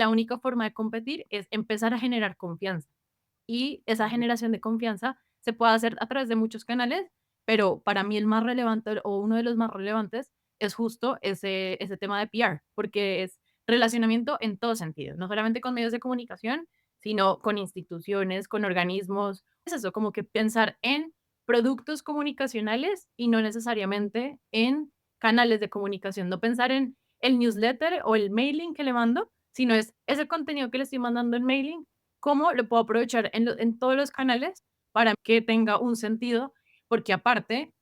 La única forma de competir es empezar a generar confianza. Y esa generación de confianza se puede hacer a través de muchos canales, pero para mí el más relevante o uno de los más relevantes es justo ese tema de PR, porque es relacionamiento en todo sentido, no solamente con medios de comunicación, sino con instituciones, con organismos. Es eso, como que pensar en productos comunicacionales y no necesariamente en canales de comunicación, no pensar en el newsletter o el mailing que le mando, sino es ese contenido que le estoy mandando en mailing, cómo lo puedo aprovechar en todos los canales para que tenga un sentido, porque aparte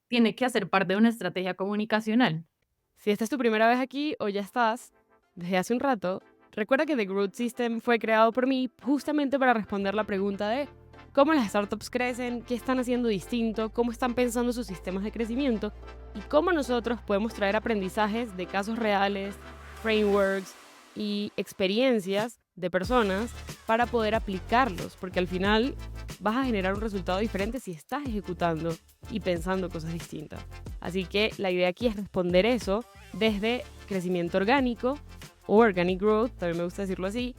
tiene que hacer parte de una estrategia comunicacional. Si esta es tu primera vez aquí o ya estás desde hace un rato, recuerda que The Growth System fue creado por mí justamente para responder la pregunta de cómo las startups crecen, qué están haciendo distinto, cómo están pensando sus sistemas de crecimiento y cómo nosotros podemos traer aprendizajes de casos reales, frameworks y experiencias de personas para poder aplicarlos, porque al final vas a generar un resultado diferente si estás ejecutando y pensando cosas distintas. Así que la idea aquí es responder eso desde crecimiento orgánico o organic growth, también me gusta decirlo así,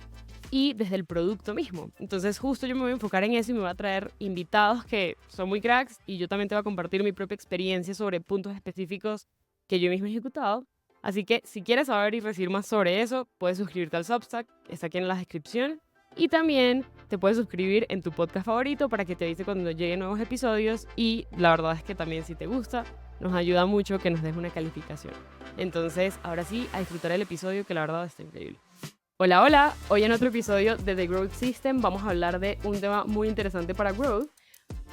y desde el producto mismo. Entonces justo yo me voy a enfocar en eso y me voy a traer invitados que son muy cracks y yo también te voy a compartir mi propia experiencia sobre puntos específicos que yo mismo he ejecutado. Así que si quieres saber y recibir más sobre eso, puedes suscribirte al Substack, está aquí en la descripción. Y también te puedes suscribir en tu podcast favorito para que te avise cuando lleguen nuevos episodios. Y la verdad es que también si te gusta, nos ayuda mucho que nos des una calificación. Entonces, ahora sí, a disfrutar el episodio que la verdad está increíble. Hola, hola. Hoy en otro episodio de The Growth System vamos a hablar de un tema muy interesante para Growth,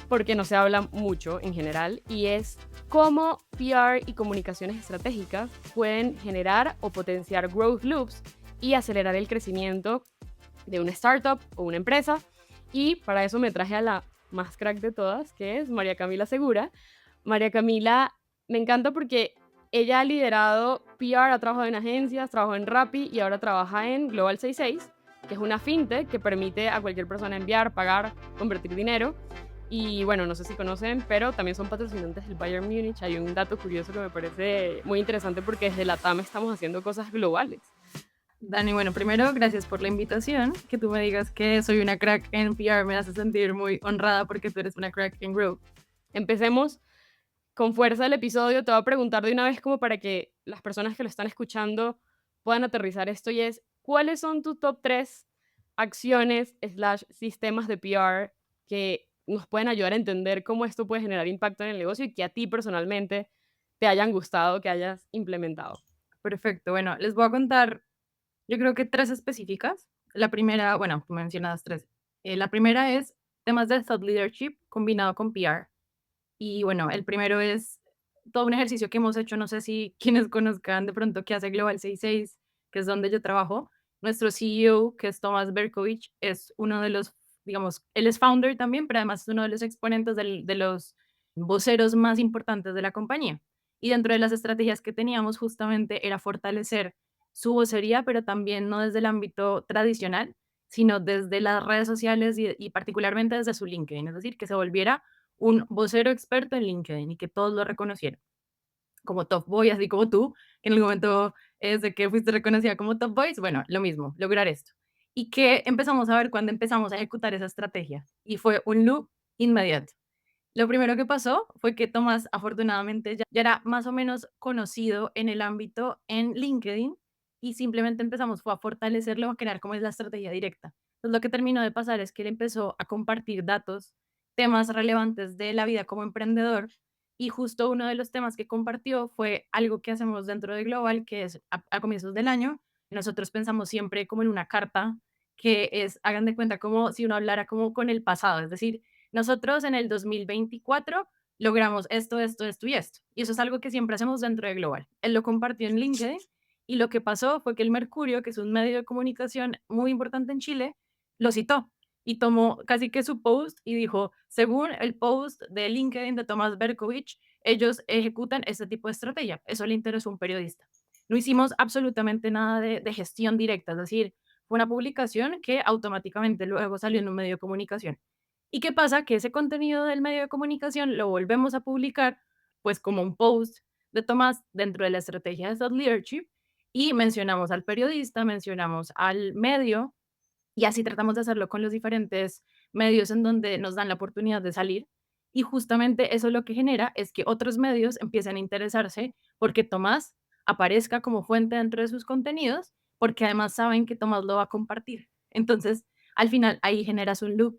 porque no se habla mucho en general, y es cómo PR y comunicaciones estratégicas pueden generar o potenciar growth loops y acelerar el crecimiento de una startup o una empresa. Y para eso me traje a la más crack de todas, que es María Camila Segura. María Camila me encanta porque ella ha liderado PR, ha trabajado en agencias, trabajó en Rappi y ahora trabaja en Global 66, que es una fintech que permite a cualquier persona enviar, pagar, convertir dinero. Y bueno, no sé si conocen, pero también son patrocinantes del Bayern Múnich. Hay un dato curioso que me parece muy interesante porque desde la TAM estamos haciendo cosas globales. Dani, bueno, primero, gracias por la invitación. Que tú me digas que soy una crack en PR me hace sentir muy honrada porque tú eres una crack en Growth. Empecemos con fuerza el episodio. Te voy a preguntar de una vez como para que las personas que lo están escuchando puedan aterrizar esto y es, ¿cuáles son tus top 3 acciones slash sistemas de PR que nos pueden ayudar a entender cómo esto puede generar impacto en el negocio y que a ti personalmente te hayan gustado, que hayas implementado? Perfecto, bueno, les voy a contar, yo creo que tres específicas. La primera, bueno, tú mencionadas tres. La primera es temas de thought leadership combinado con PR. Y bueno, el primero es todo un ejercicio que hemos hecho, no sé si quienes conozcan de pronto que hace Global 66, que es donde yo trabajo. Nuestro CEO, que es Tomás Berkovich, es uno de los, digamos, él es founder también, pero además es uno de los exponentes de los voceros más importantes de la compañía. Y dentro de las estrategias que teníamos justamente era fortalecer su vocería, pero también no desde el ámbito tradicional, sino desde las redes sociales y particularmente desde su LinkedIn, es decir, que se volviera un vocero experto en LinkedIn y que todos lo reconocieran como Top Boy, así como tú, que en el momento de que fuiste reconocida como Top Boys, bueno, lo mismo, lograr esto. Y que empezamos a ver cuando empezamos a ejecutar esa estrategia y fue un loop inmediato. Lo primero que pasó fue que Tomás afortunadamente ya era más o menos conocido en el ámbito en LinkedIn y simplemente empezamos fue a fortalecerlo, a crear como es la estrategia directa. Entonces lo que terminó de pasar es que él empezó a compartir datos, temas relevantes de la vida como emprendedor y justo uno de los temas que compartió fue algo que hacemos dentro de Global, que es a comienzos del año. Nosotros pensamos siempre como en una carta que es, hagan de cuenta, como si uno hablara como con el pasado, es decir, nosotros en el 2024 logramos esto, esto, esto y esto. Y eso es algo que siempre hacemos dentro de Global. Él lo compartió en LinkedIn y lo que pasó fue que el Mercurio, que es un medio de comunicación muy importante en Chile, lo citó y tomó casi que su post y dijo, según el post de LinkedIn de Tomás Berkovich, ellos ejecutan este tipo de estrategia. Eso le interesó a un periodista. No hicimos absolutamente nada de gestión directa, es decir, fue una publicación que automáticamente luego salió en un medio de comunicación. ¿Y qué pasa? Que ese contenido del medio de comunicación lo volvemos a publicar, pues como un post de Tomás dentro de la estrategia de thought leadership y mencionamos al periodista, mencionamos al medio, y así tratamos de hacerlo con los diferentes medios en donde nos dan la oportunidad de salir. Y justamente eso lo que genera es que otros medios empiecen a interesarse porque Tomás aparezca como fuente dentro de sus contenidos, porque además saben que Tomás lo va a compartir. Entonces, al final, ahí generas un loop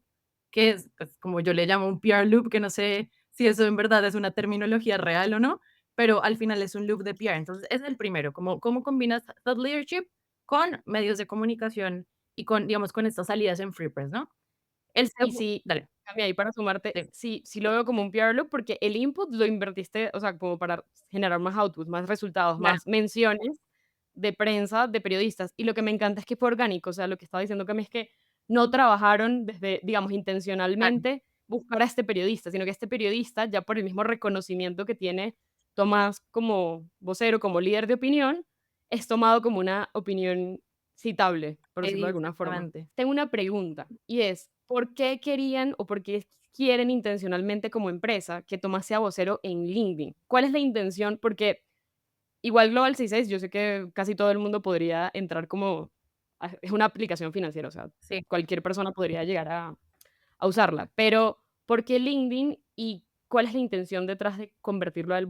que es, pues, como yo le llamo un PR loop, que no sé si eso en verdad es una terminología real o no, pero al final es un loop de PR. Entonces, ese es el primero, como cómo combinas thought leadership con medios de comunicación y con, digamos, con estas salidas en Free Press, ¿no? El Y segundo, sí, dale, cambia ahí para sumarte, sí, sí lo veo como un PR loop, porque el input lo invertiste, o sea, como para generar más output, más resultados, claro, más menciones de prensa, de periodistas. Y lo que me encanta es que fue orgánico, o sea, lo que estaba diciendo Cami es que no trabajaron desde, digamos, claro, intencionalmente buscar a este periodista, sino que este periodista, ya por el mismo reconocimiento que tiene Tomás como vocero, como líder de opinión, es tomado como una opinión citable, por decirlo de alguna forma. exactamente. Tengo una pregunta y es, ¿por qué querían o por qué quieren intencionalmente como empresa que Tomás sea vocero en LinkedIn? ¿Cuál es la intención? Porque igual Global 66, yo sé que casi todo el mundo podría entrar como, es una aplicación financiera, o sea, Sí. cualquier persona podría llegar a usarla, pero ¿por qué LinkedIn y cuál es la intención detrás de convertirlo a él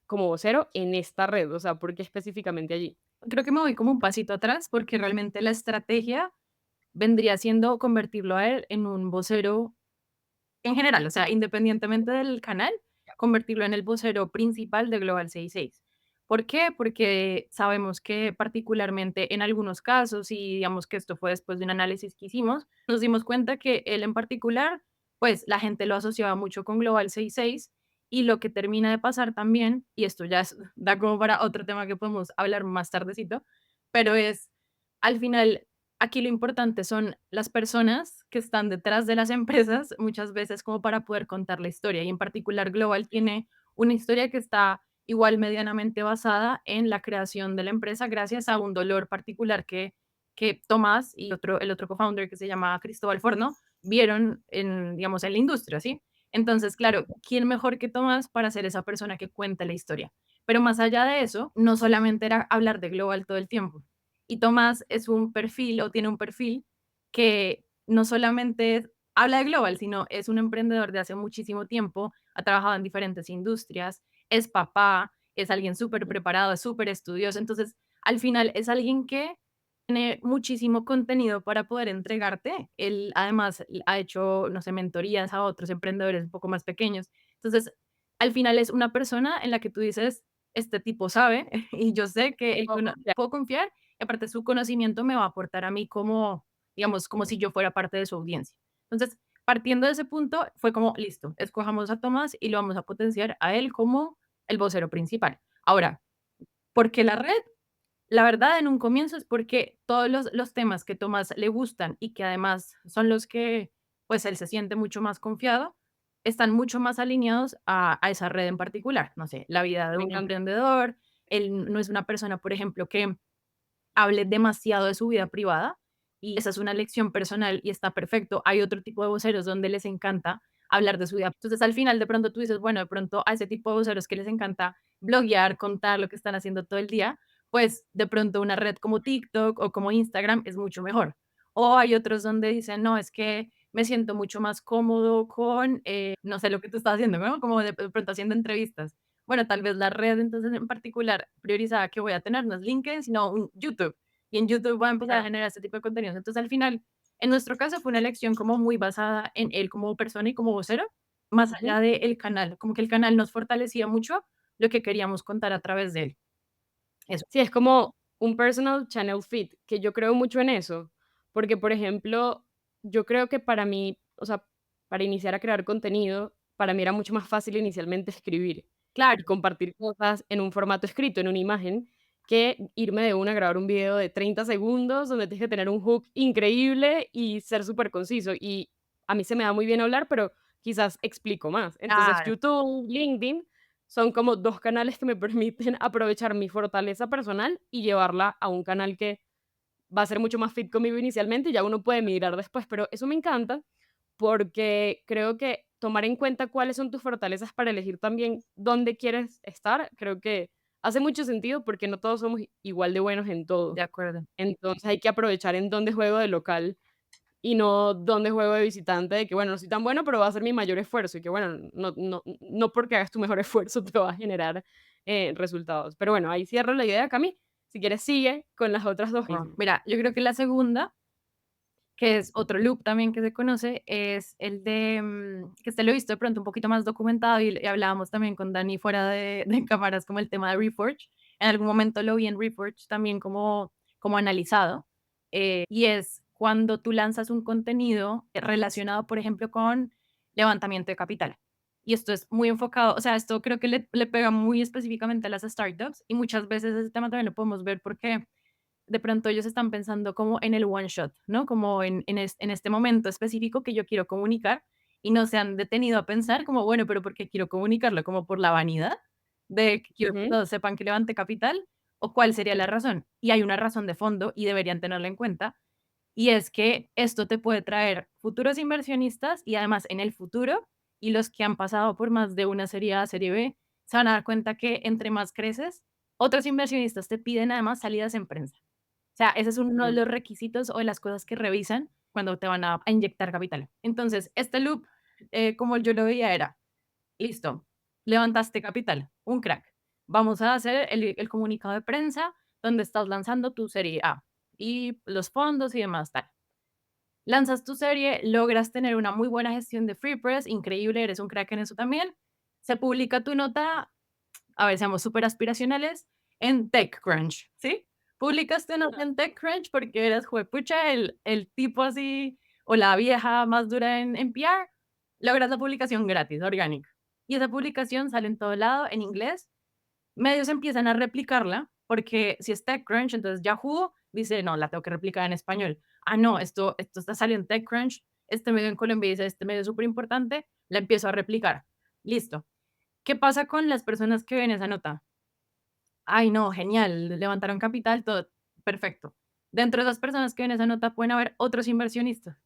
como vocero en esta red? O sea, ¿por qué específicamente allí? Creo que me voy como un pasito atrás, porque realmente la estrategia vendría siendo convertirlo a él en un vocero en general, o sea, independientemente del canal, convertirlo en el vocero principal de Global 66. ¿Por qué? Porque sabemos que particularmente en algunos casos, y digamos que esto fue después de un análisis que hicimos, nos dimos cuenta que él en particular, pues la gente lo asociaba mucho con Global 66 y lo que termina de pasar también, y esto ya da como para otro tema que podemos hablar más tardecito, pero es al final aquí lo importante son las personas que están detrás de las empresas, muchas veces como para poder contar la historia, y en particular Global tiene una historia que está igual medianamente basada en la creación de la empresa gracias a un dolor particular que Tomás y el otro co-founder que se llama Cristóbal Forno vieron en, digamos, en la industria, ¿sí? Entonces, claro, ¿quién mejor que Tomás para ser esa persona que cuenta la historia? Pero más allá de eso, no solamente era hablar de Global todo el tiempo, y Tomás es un perfil o tiene un perfil que no solamente habla de Global, sino es un emprendedor de hace muchísimo tiempo, ha trabajado en diferentes industrias, es papá, es alguien súper preparado, es súper estudioso. Entonces, al final es alguien que tiene muchísimo contenido para poder entregarte. Él además ha hecho, no sé, mentorías a otros emprendedores un poco más pequeños. Entonces, al final es una persona en la que tú dices, este tipo sabe y yo sé que él Puedo confiar. puedo confiar y aparte su conocimiento me va a aportar a mí como, digamos, como si yo fuera parte de su audiencia. Entonces, partiendo de ese punto, fue como, listo, escojamos a Tomás y lo vamos a potenciar a él como el vocero principal. Ahora, ¿por qué la red? La verdad, en un comienzo es porque todos los temas que Tomás le gustan y que además son los que, pues, él se siente mucho más confiado, están mucho más alineados a esa red en particular. No sé, la vida de Me un encanta. emprendedor, él no es una persona, por ejemplo, que hable demasiado de su vida privada y esa es una elección personal y está perfecto. Hay otro tipo de voceros donde les encanta hablar de su vida. Entonces, al final, de pronto tú dices, bueno, de pronto a ese tipo de voceros que les encanta bloguear, contar lo que están haciendo todo el día, pues de pronto una red como TikTok o como Instagram es mucho mejor. O hay otros donde dicen, no, es que me siento mucho más cómodo con, no sé, lo que tú estás haciendo, ¿no? Como de pronto haciendo entrevistas. Bueno, tal vez la red entonces en particular priorizada que voy a tener no es LinkedIn, sino un YouTube. Y en YouTube voy a empezar a Claro. generar este tipo de contenidos. Entonces, al final, en nuestro caso fue una elección como muy basada en él como persona y como vocero, más Ujú. allá del canal, como que el canal nos fortalecía mucho lo que queríamos contar a través de él. Eso. Sí, es como un personal channel feed, que yo creo mucho en eso, porque, por ejemplo, yo creo que para mí, o sea, para iniciar a crear contenido, para mí era mucho más fácil inicialmente escribir y Claro, compartir cosas en un formato escrito, en una imagen, que irme de una a grabar un video de 30 segundos donde tienes que tener un hook increíble y ser súper conciso. Y a mí se me da muy bien hablar, pero quizás explico más. Entonces, claro. YouTube, LinkedIn son como 2 canales que me permiten aprovechar mi fortaleza personal y llevarla a un canal que va a ser mucho más fit conmigo inicialmente, y ya uno puede migrar después, pero eso me encanta, porque creo que tomar en cuenta cuáles son tus fortalezas para elegir también dónde quieres estar, creo que hace mucho sentido porque no todos somos igual de buenos en todo. de acuerdo. Entonces hay que aprovechar en dónde juego de local y no dónde juego de visitante, de que, bueno, no soy tan bueno, pero va a ser mi mayor esfuerzo y que, bueno, no porque hagas tu mejor esfuerzo te va a generar resultados. Pero bueno, ahí cierro la idea, Cami. Si quieres, sigue con las otras dos. Bueno, mira, yo creo que la segunda, que es otro loop también que se conoce, es el de, que este lo he visto de pronto un poquito más documentado y hablábamos también con Dani fuera de cámaras, como el tema de Reforge. En algún momento lo vi en Reforge también como analizado, y es cuando tú lanzas un contenido relacionado, por ejemplo, con levantamiento de capital. Y esto es muy enfocado, o sea, esto creo que le pega muy específicamente a las startups y muchas veces ese tema también lo podemos ver porque de pronto ellos están pensando como en el one shot, ¿no? Como en este momento específico que yo quiero comunicar y no se han detenido a pensar como, bueno, pero ¿por qué quiero comunicarlo? ¿Como por la vanidad de que quiero que Ujú, todos sepan que levante capital? ¿O cuál sería la razón? Y hay una razón de fondo y deberían tenerla en cuenta, y es que esto te puede traer futuros inversionistas y además en el futuro, y los que han pasado por más de una serie A, serie B, se van a dar cuenta que entre más creces, otros inversionistas te piden además salidas en prensa. O sea, ese es uno de ujú, los requisitos o de las cosas que revisan cuando te van a inyectar capital. Entonces, este loop, como yo lo veía, era, listo, levantaste capital, un crack. Vamos a hacer el comunicado de prensa donde estás lanzando tu serie A y los fondos y demás, tal. Lanzas tu serie, logras tener una muy buena gestión de Free Press, increíble, eres un crack en eso también. Se publica tu nota, a ver, seamos súper aspiracionales, en TechCrunch, ¿sí? Publicaste una nota en TechCrunch porque eres juepucha, el tipo así, o la vieja más dura en PR, logras la publicación gratis, orgánica. Y esa publicación sale en todo lado, en inglés. Medios empiezan a replicarla, porque si es TechCrunch, entonces Yahoo dice: "No, la tengo que replicar en español". Ah, no, esto está saliendo en TechCrunch, este medio en Colombia dice: "Este medio es súper importante, la empiezo a replicar". Listo. ¿Qué pasa con las personas que ven esa nota? Ay, no, genial, levantaron capital, todo perfecto. Dentro de esas personas que ven esa nota pueden haber otros inversionistas.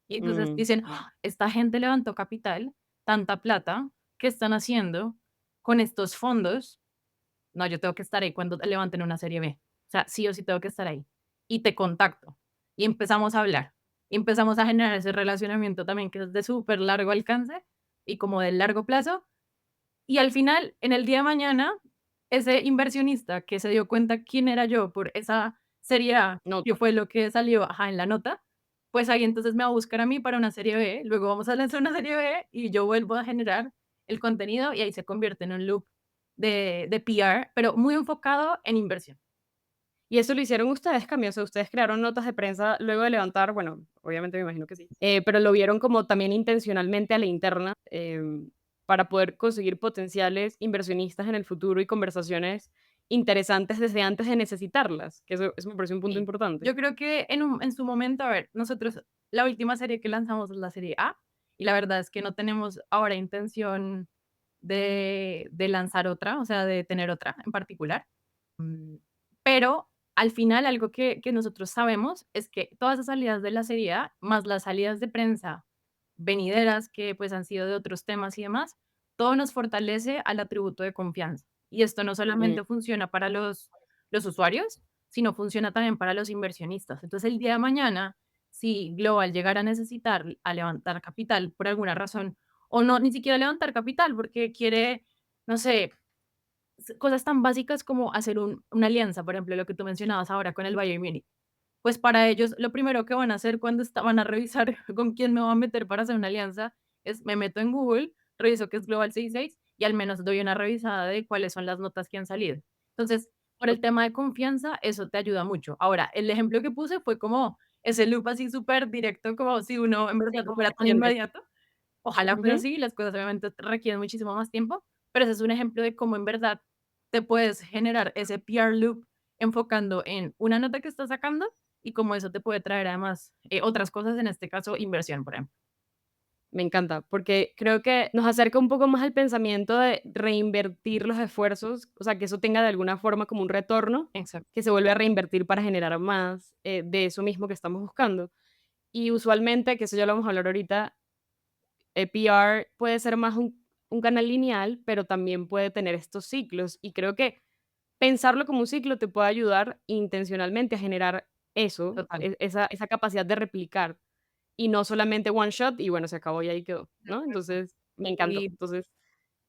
Y entonces mm. dicen: Esta gente levantó capital, tanta plata, ¿qué están haciendo con estos fondos? No, yo tengo que estar ahí cuando levanten una serie B. O sea, sí o sí tengo que estar ahí". Y te contacto, y empezamos a hablar, y empezamos a generar ese relacionamiento también que es de súper largo alcance y como de largo plazo, y al final, en el día de mañana, ese inversionista que se dio cuenta quién era yo por esa serie A, que Nota. fue lo que salió, ajá, en la nota, pues ahí entonces me va a buscar a mí para una serie B, luego vamos a lanzar una serie B y yo vuelvo a generar el contenido y ahí se convierte en un loop de PR, pero muy enfocado en inversión. ¿Y eso lo hicieron ustedes, Cami? O sea, ustedes crearon notas de prensa luego de levantar, bueno, obviamente me imagino que sí, pero lo vieron como también intencionalmente a la interna, para poder conseguir potenciales inversionistas en el futuro y conversaciones interesantes desde antes de necesitarlas, que eso me parece un punto Sí, importante. yo creo que en su momento, a ver, nosotros la última serie que lanzamos es la serie A, y la verdad es que no tenemos ahora intención de lanzar otra, o sea, de tener otra en particular. Mm, pero al final algo que nosotros sabemos es que todas esas salidas de la serie A, más las salidas de prensa venideras que, pues, han sido de otros temas y demás, todo nos fortalece al atributo de confianza. Y esto no Mm, solamente funciona para los usuarios, sino funciona también para los inversionistas. Entonces, el día de mañana, si Global llegara a necesitar a levantar capital por alguna razón, o no, ni siquiera levantar capital, porque quiere, no sé, cosas tan básicas como hacer una alianza, por ejemplo, lo que tú mencionabas ahora con el Bayern Múnich. Pues para ellos, lo primero que van a hacer cuando van a revisar con quién me voy a meter para hacer una alianza es me meto en Google, reviso que es Global 66 y al menos doy una revisada de cuáles son las notas que han salido. Entonces, por el tema de confianza, eso te ayuda mucho. Ahora, el ejemplo que puse fue como ese loop así súper directo, como si uno en sí, verdad como fuera tan reciente. inmediato. Ojalá fuera Ujú. así, las cosas obviamente requieren muchísimo más tiempo, pero ese es un ejemplo de cómo en verdad te puedes generar ese PR loop enfocando en una nota que estás sacando y cómo eso te puede traer además, otras cosas, en este caso, inversión, por ejemplo. Me encanta, porque creo que nos acerca un poco más al pensamiento de reinvertir los esfuerzos, o sea, que eso tenga de alguna forma como un retorno, Exacto. que se vuelve a reinvertir para generar más de eso mismo que estamos buscando. Y usualmente, que eso ya lo vamos a hablar ahorita, PR puede ser más un canal lineal, pero también puede tener estos ciclos. Y creo que pensarlo como un ciclo te puede ayudar intencionalmente a generar eso, Total. esa capacidad de replicar, y no solamente one shot y bueno, se acabó y ahí quedó, ¿no? Perfecto. Entonces, me encantó. Y Entonces,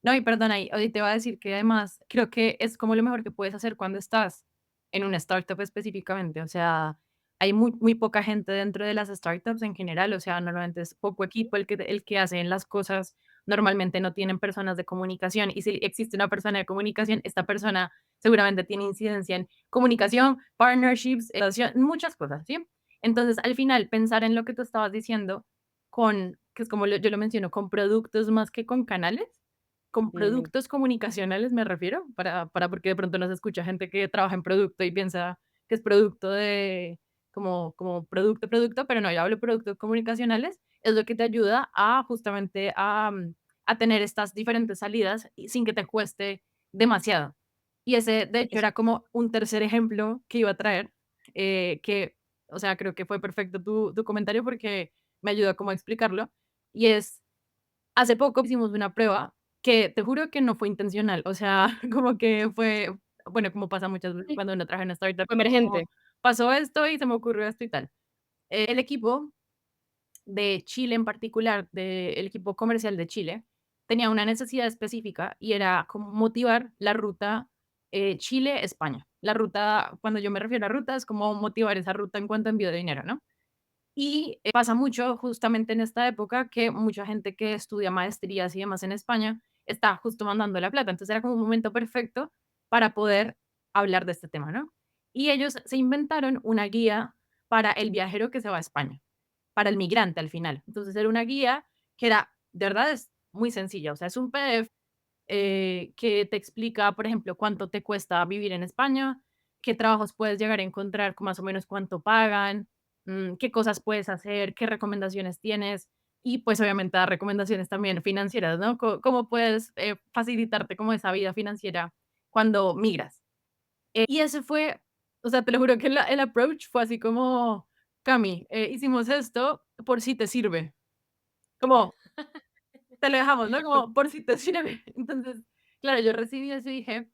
no, y perdona, y oye, te voy a decir que además creo que es como lo mejor que puedes hacer cuando estás en una startup específicamente. O sea, hay muy poca gente dentro de las startups en general. O sea, normalmente es poco equipo el que hacen las cosas. Normalmente no tienen personas de comunicación. Y si existe una persona de comunicación, esta persona seguramente tiene incidencia en comunicación, partnerships, muchas cosas, ¿sí? Entonces, al final, pensar en lo que tú estabas diciendo que es como yo lo menciono, con productos más que con canales, con ujú, productos comunicacionales me refiero, porque de pronto no se escucha gente que trabaja en producto y piensa que es producto de como producto, pero no, yo hablo de productos comunicacionales, es lo que te ayuda a justamente a tener estas diferentes salidas y sin que te cueste demasiado. Y ese, de hecho, eso. era como un tercer ejemplo que iba a traer, que, o sea, creo que fue perfecto tu comentario porque me ayudó como a explicarlo, y es hace poco hicimos una prueba que te juro que no fue intencional, o sea, como que fue, bueno, como pasa muchas veces Sí, cuando uno trabaja en una startup, fue como emergente. pasó esto y se me ocurrió esto y tal. El equipo de Chile en particular, del equipo comercial de Chile, tenía una necesidad específica y era como motivar la ruta Chile-España. La ruta, cuando yo me refiero a ruta, es como motivar esa ruta en cuanto a envío de dinero, ¿no? Y, pasa mucho justamente en esta época que mucha gente que estudia maestrías y demás en España está justo mandando la plata. Entonces, era como un momento perfecto para poder hablar de este tema, ¿no? Y ellos se inventaron una guía para el viajero que se va a España, para el migrante al final. Entonces, era una guía que era, de verdad, es muy sencilla, o sea, es un PDF que te explica, por ejemplo, cuánto te cuesta vivir en España, qué trabajos puedes llegar a encontrar, con más o menos cuánto pagan, qué cosas puedes hacer, qué recomendaciones tienes y pues obviamente dar recomendaciones también financieras, ¿no? Cómo puedes facilitarte como esa vida financiera cuando migras. Y ese fue, o sea, te lo juro que el approach fue así como, Cami, hicimos esto por si te sirve. Como, te lo dejamos, ¿no? Como por si te sirve. Entonces, claro, yo recibí eso y dije,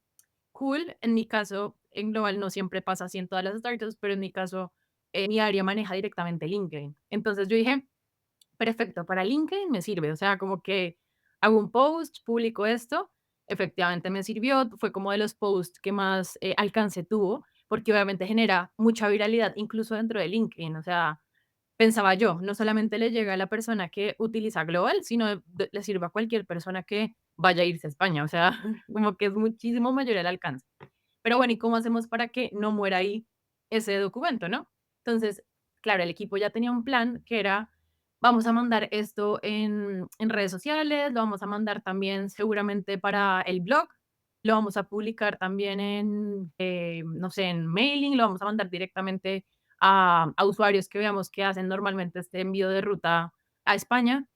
cool. En mi caso, en global no siempre pasa así en todas las startups, pero en mi caso, mi área maneja directamente LinkedIn. Entonces yo dije, perfecto, para LinkedIn me sirve. O sea, como que hago un post, publico esto, efectivamente me sirvió, fue como de los posts que más alcance tuvo, porque obviamente genera mucha viralidad, incluso dentro de LinkedIn. O sea, pensaba yo, no solamente le llega a la persona que utiliza Global, sino le sirve a cualquier persona que vaya a irse a España, o sea, como que es muchísimo mayor el alcance. Pero bueno, ¿y cómo hacemos para que no muera ahí ese documento, no? Entonces, claro, el equipo ya tenía un plan que era, vamos a mandar esto en redes sociales, lo vamos a mandar también seguramente para el blog, lo vamos a publicar también en, no sé, en mailing, lo vamos a mandar directamente a usuarios que veamos que hacen normalmente este envío de ruta a España.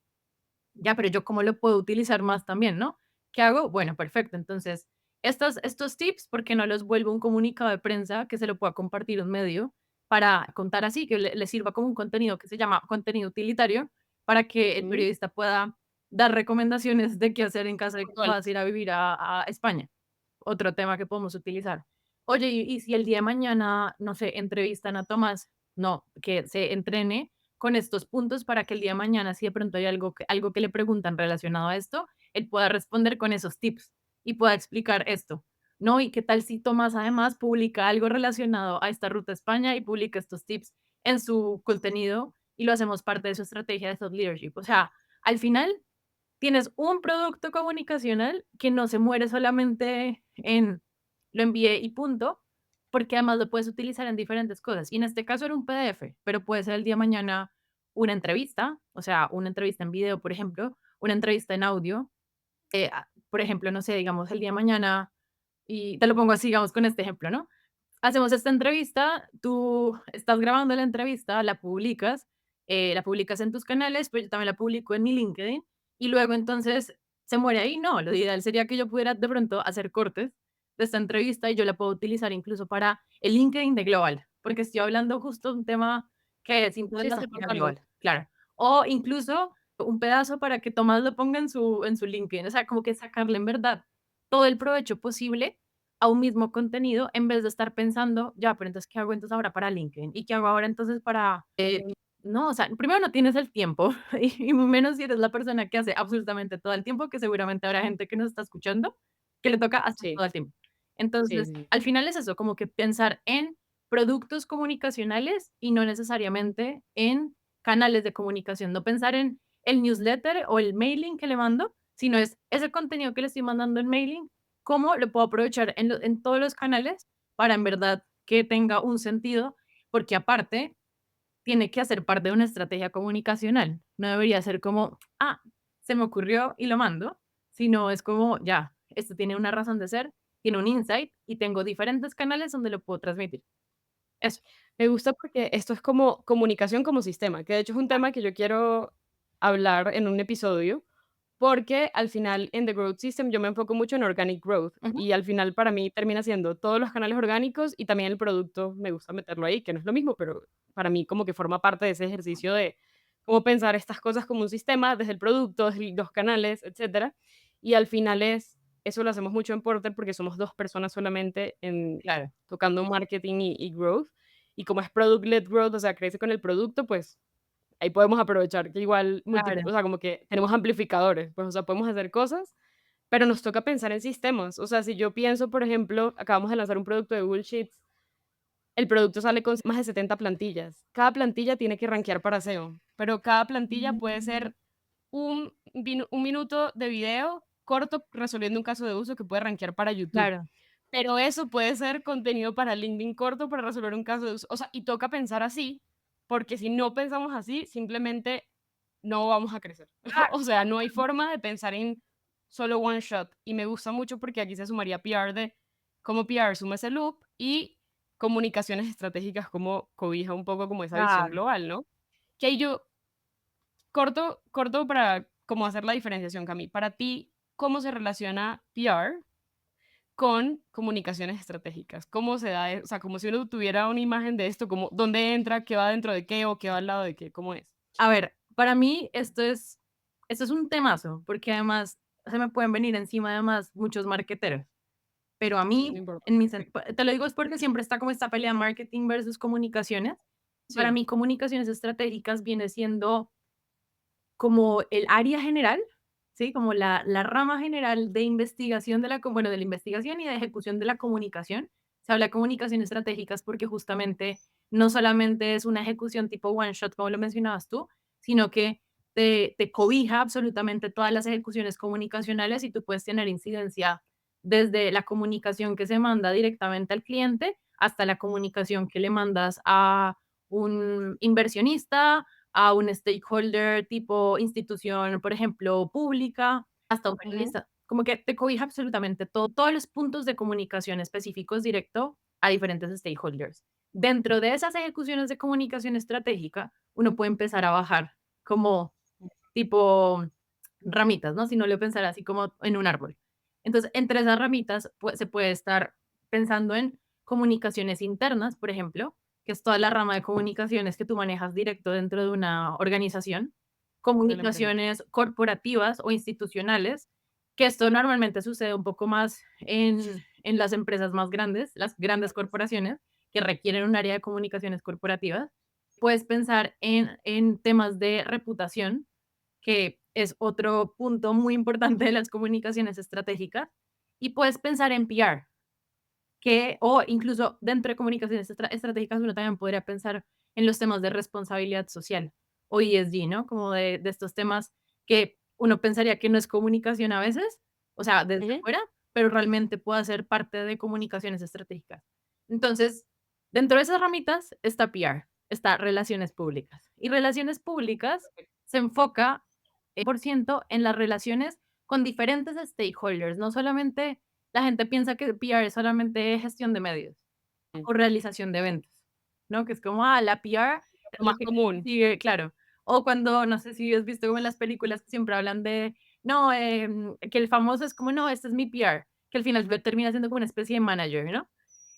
Ya, pero yo cómo lo puedo utilizar más también, ¿no? ¿Qué hago? Bueno, perfecto. Entonces, estos tips, ¿por qué no los vuelvo un comunicado de prensa que se lo pueda compartir un medio para contar así, que le sirva como un contenido que se llama contenido utilitario, para que el Ujú, periodista pueda dar recomendaciones de qué hacer en caso de que puntual. puedas ir a vivir a España? Otro tema que podemos utilizar. Oye, y si el día de mañana, no sé, entrevistan a Tomás, no, que se entrene con estos puntos para que el día de mañana, si de pronto hay algo que le preguntan relacionado a esto, él pueda responder con esos tips y pueda explicar esto, ¿no? Y qué tal si Tomás además publica algo relacionado a esta ruta a España y publica estos tips en su contenido y lo hacemos parte de su estrategia de thought leadership. O sea, al final tienes un producto comunicacional que no se muere solamente en lo envié y punto, porque además lo puedes utilizar en diferentes cosas. Y en este caso era un PDF, pero puede ser el día de mañana una entrevista, o sea, una entrevista en video, por ejemplo, una entrevista en audio. Por ejemplo, no sé, digamos, el día de mañana, y te lo pongo así, digamos, con este ejemplo, ¿no? Hacemos esta entrevista, tú estás grabando la entrevista, la publicas en tus canales, pero yo también la publico en mi LinkedIn y luego entonces se muere ahí. No, lo ideal sería que yo pudiera de pronto hacer cortes de esta entrevista y yo la puedo utilizar incluso para el LinkedIn de Global, porque estoy hablando justo de un tema que es Sí, importante estás para aportando algo. Global, claro. O incluso un pedazo para que Tomás lo ponga en su LinkedIn, o sea, como que sacarle en verdad todo el provecho posible a un mismo contenido en vez de estar pensando, ya, pero entonces, ¿qué hago entonces ahora para LinkedIn? ¿Y qué hago ahora entonces para, no, o sea, primero no tienes el tiempo y menos si eres la persona que hace absolutamente todo el tiempo, que seguramente habrá gente que nos está escuchando que le toca hacer Sí, todo el tiempo. sí, Entonces, sí, sí. al final es eso, como que pensar en productos comunicacionales y no necesariamente en canales de comunicación, no pensar en el newsletter o el mailing que le mando, sino es ese contenido que le estoy mandando en mailing, cómo lo puedo aprovechar en todos los canales para en verdad que tenga un sentido, porque aparte tiene que hacer parte de una estrategia comunicacional. No debería ser como, ah, se me ocurrió y lo mando, sino es como, ya, esto tiene una razón de ser, tiene un insight y tengo diferentes canales donde lo puedo transmitir. Eso. Me gusta porque esto es como comunicación como sistema, que de hecho es un tema que yo quiero hablar en un episodio, porque al final en The Growth System yo me enfoco mucho en organic growth Ujú, y al final para mí termina siendo todos los canales orgánicos y también el producto, me gusta meterlo ahí, que no es lo mismo, pero para mí como que forma parte de ese ejercicio de cómo pensar estas cosas como un sistema, desde el producto, desde los canales, etcétera. Y al final eso lo hacemos mucho en Porter porque somos 2 personas solamente en claro, tocando marketing y growth. Y como es product-led growth, o sea, crece con el producto, pues ahí podemos aprovechar que igual claro. o sea, como que tenemos amplificadores, pues, o sea, podemos hacer cosas, pero nos toca pensar en sistemas. O sea, si yo pienso, por ejemplo, acabamos de lanzar un producto de Google Sheets, el producto sale con más de 70 plantillas. Cada plantilla tiene que rankear para SEO, pero cada plantilla puede ser un minuto de video corto resolviendo un caso de uso que puede rankear para YouTube. Claro. Pero eso puede ser contenido para LinkedIn corto para resolver un caso de uso. O sea, y toca pensar así, porque si no pensamos así, simplemente no vamos a crecer. Claro, O sea, no hay forma de pensar en solo one shot. Y me gusta mucho porque aquí se sumaría PR de cómo PR suma ese loop y comunicaciones estratégicas como cobija un poco como esa visión claro. global, ¿no? Que ahí yo corto para como hacer la diferenciación, Cami. Para ti, ¿cómo se relaciona PR con comunicaciones estratégicas? ¿Cómo se da? O sea, como si uno tuviera una imagen de esto, como dónde entra, qué va dentro de qué o qué va al lado de qué, ¿cómo es? A ver, para mí esto es un temazo, porque además se me pueden venir encima además muchos marketeros, pero a No mí, importa. en mi te lo digo es porque siempre está como esta pelea marketing versus comunicaciones. Para Sí, mí, comunicaciones estratégicas viene siendo como el área general, ¿sí? Como la rama general de investigación de bueno, de la investigación y de ejecución de la comunicación. Se habla de comunicaciones estratégicas porque justamente no solamente es una ejecución tipo one shot, como lo mencionabas tú, sino que te cobija absolutamente todas las ejecuciones comunicacionales y tú puedes tener incidencia desde la comunicación que se manda directamente al cliente hasta la comunicación que le mandas a un inversionista, a un stakeholder tipo institución, por ejemplo, pública, hasta un ujú, periodista. Como que te cobija absolutamente todos los puntos de comunicación específicos directo a diferentes stakeholders. Dentro de esas ejecuciones de comunicación estratégica, uno puede empezar a bajar como tipo ramitas, ¿no? Si no lo pensar así como en un árbol. Entonces, entre esas ramitas, pues, se puede estar pensando en comunicaciones internas, por ejemplo, que es toda la rama de comunicaciones que tú manejas directo dentro de una organización, de la empresa. comunicaciones corporativas o institucionales, que esto normalmente sucede un poco más en las empresas más grandes, las grandes corporaciones, que requieren un área de comunicaciones corporativas. Puedes pensar en temas de reputación, que es otro punto muy importante de las comunicaciones estratégicas, y puedes pensar en PR, o incluso dentro de comunicaciones estratégicas uno también podría pensar en los temas de responsabilidad social o ESG, ¿no? Como de estos temas que uno pensaría que no es comunicación a veces, o sea, desde Ujú, fuera, pero realmente puede ser parte de comunicaciones estratégicas. Entonces, dentro de esas ramitas está PR, está relaciones públicas. Y relaciones públicas se enfoca por ciento en las relaciones con diferentes stakeholders, no solamente la gente piensa que PR es solamente gestión de medios mm. o realización de eventos, ¿no? Que es como, la PR es Lo lo más que común. sigue, claro. O cuando, no sé si has visto como en las películas que siempre hablan de, no, que el famoso es como, no, este es mi PR, que al final termina siendo como una especie de manager, ¿no?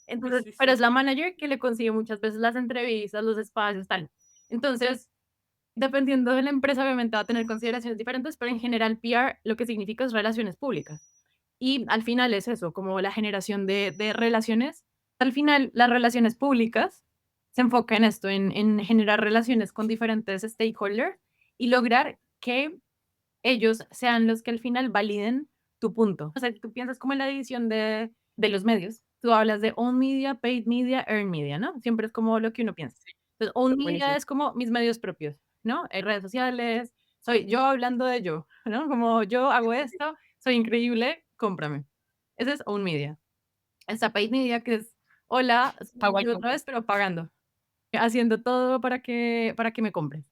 Entonces, Sí, pero sí. es la manager que le consigue muchas veces las entrevistas, los espacios, tal. Entonces, dependiendo de la empresa, obviamente va a tener consideraciones diferentes, pero en general PR lo que significa es relaciones públicas. Y al final es eso, como la generación de relaciones. Al final, las relaciones públicas se enfoca en esto, en generar relaciones con diferentes stakeholders y lograr que ellos sean los que al final validen tu punto. O sea, tú piensas como en la división de los medios. Tú hablas de own media, paid media, earned media, ¿no? Siempre es como lo que uno piensa. Entonces, own media Buenísimo. es como mis medios propios, ¿no? En redes sociales, soy yo hablando de yo, ¿no? Como yo hago esto, soy increíble, cómprame. Ese es own media. Está paid media, que es, hola, Pago soy al yo otra costo. vez, pero pagando, haciendo todo para que me compres.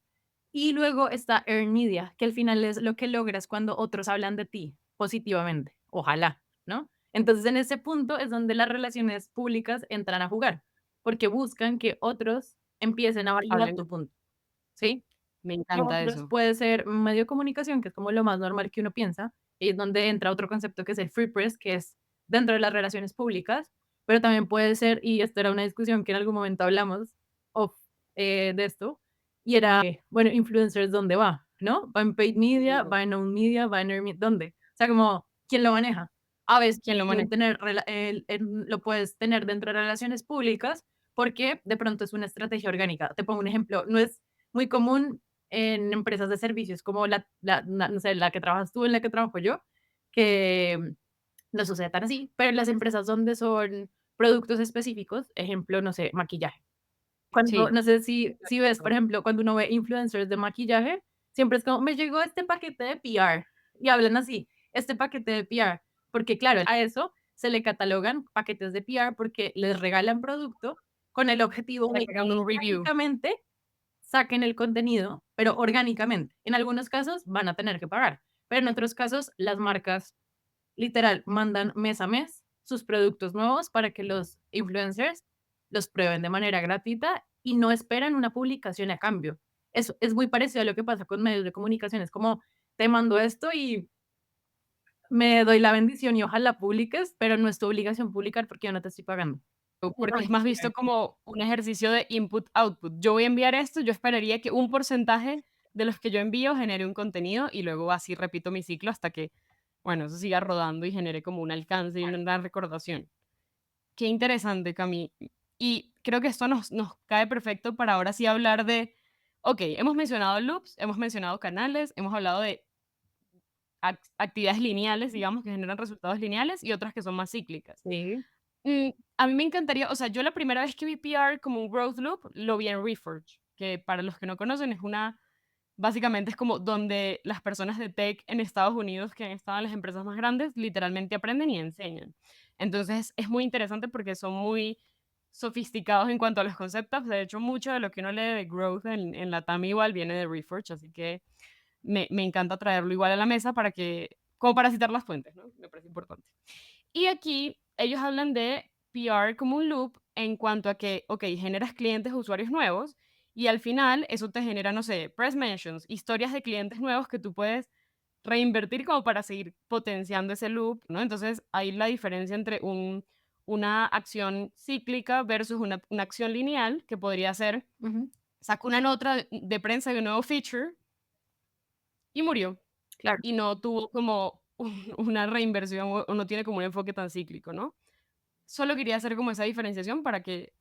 Y luego está earned media, que al final es lo que logras cuando otros hablan de ti positivamente, ojalá, ¿no? Entonces, en ese punto es donde las relaciones públicas entran a jugar, porque buscan que otros empiecen a validar Hablen, tu punto, ¿sí? me Para encanta otros eso. puede ser un medio de comunicación, que es como lo más normal que uno piensa, y es donde entra otro concepto que es el free press, que es dentro de las relaciones públicas, pero también puede ser, y esto era una discusión que en algún momento hablamos off, de esto, y era, bueno, influencers, ¿dónde va? ¿No? ¿Va en paid media? ¿Va en owned media? ¿Va en earned media? ¿Dónde? O sea, como, ¿quién lo maneja? A veces ¿Quién lo pueden maneja? tener, lo puedes tener dentro de relaciones públicas porque de pronto es una estrategia orgánica. Te pongo un ejemplo, no es muy común en empresas de servicios como no sé, la que trabajas tú, en la que trabajo yo, que no sucede tan así, pero en las empresas donde son productos específicos, ejemplo, no sé, maquillaje. Cuando, Sí, no sé si ves, por ejemplo, cuando uno ve influencers de maquillaje, siempre es como, me llegó este paquete de PR y hablan así, este paquete de PR, porque claro, a eso se le catalogan paquetes de PR porque les regalan producto con el objetivo para de que hagan que un review. orgánicamente saquen el contenido, pero orgánicamente. En algunos casos van a tener que pagar, pero en otros casos las marcas literal mandan mes a mes sus productos nuevos para que los influencers los prueben de manera gratuita y no esperan una publicación a cambio. Eso es muy parecido a lo que pasa con medios de comunicación. Es como, te mando esto y me doy la bendición y ojalá publiques, pero no es tu obligación publicar porque yo no te estoy pagando. Porque es más visto como un ejercicio de input-output. Yo voy a enviar esto, yo esperaría que un porcentaje de los que yo envío genere un contenido y luego así repito mi ciclo hasta que, bueno, eso siga rodando y genere como un alcance y una recordación. Qué interesante, Cami. Y creo que esto nos cae perfecto para ahora sí hablar de, ok, hemos mencionado loops, hemos mencionado canales, hemos hablado de actividades lineales, digamos, que generan resultados lineales y otras que son más cíclicas. Sí. A mí me encantaría, o sea, yo la primera vez que vi PR como un growth loop lo vi en Reforge, que para los que no conocen es una, básicamente es como donde las personas de tech en Estados Unidos, que han estado en las empresas más grandes, literalmente aprenden y enseñan. Entonces es muy interesante porque son muy sofisticados en cuanto a los conceptos. De hecho, mucho de lo que uno lee de growth en la TAM igual viene de Reforge, así que me encanta traerlo igual a la mesa para que, como para citar las fuentes, ¿no? Me parece importante. Y aquí ellos hablan de PR como un loop en cuanto a que, ok, generas clientes o usuarios nuevos y al final eso te genera, no sé, press mentions, historias de clientes nuevos que tú puedes reinvertir como para seguir potenciando ese loop, ¿no? Entonces, ahí la diferencia entre una acción cíclica versus una acción lineal, que podría ser, Ujú. saco una nota de prensa de un nuevo feature y murió Claro. y no tuvo como una reinversión o no tiene como un enfoque tan cíclico, ¿no? Solo quería hacer como esa diferenciación para que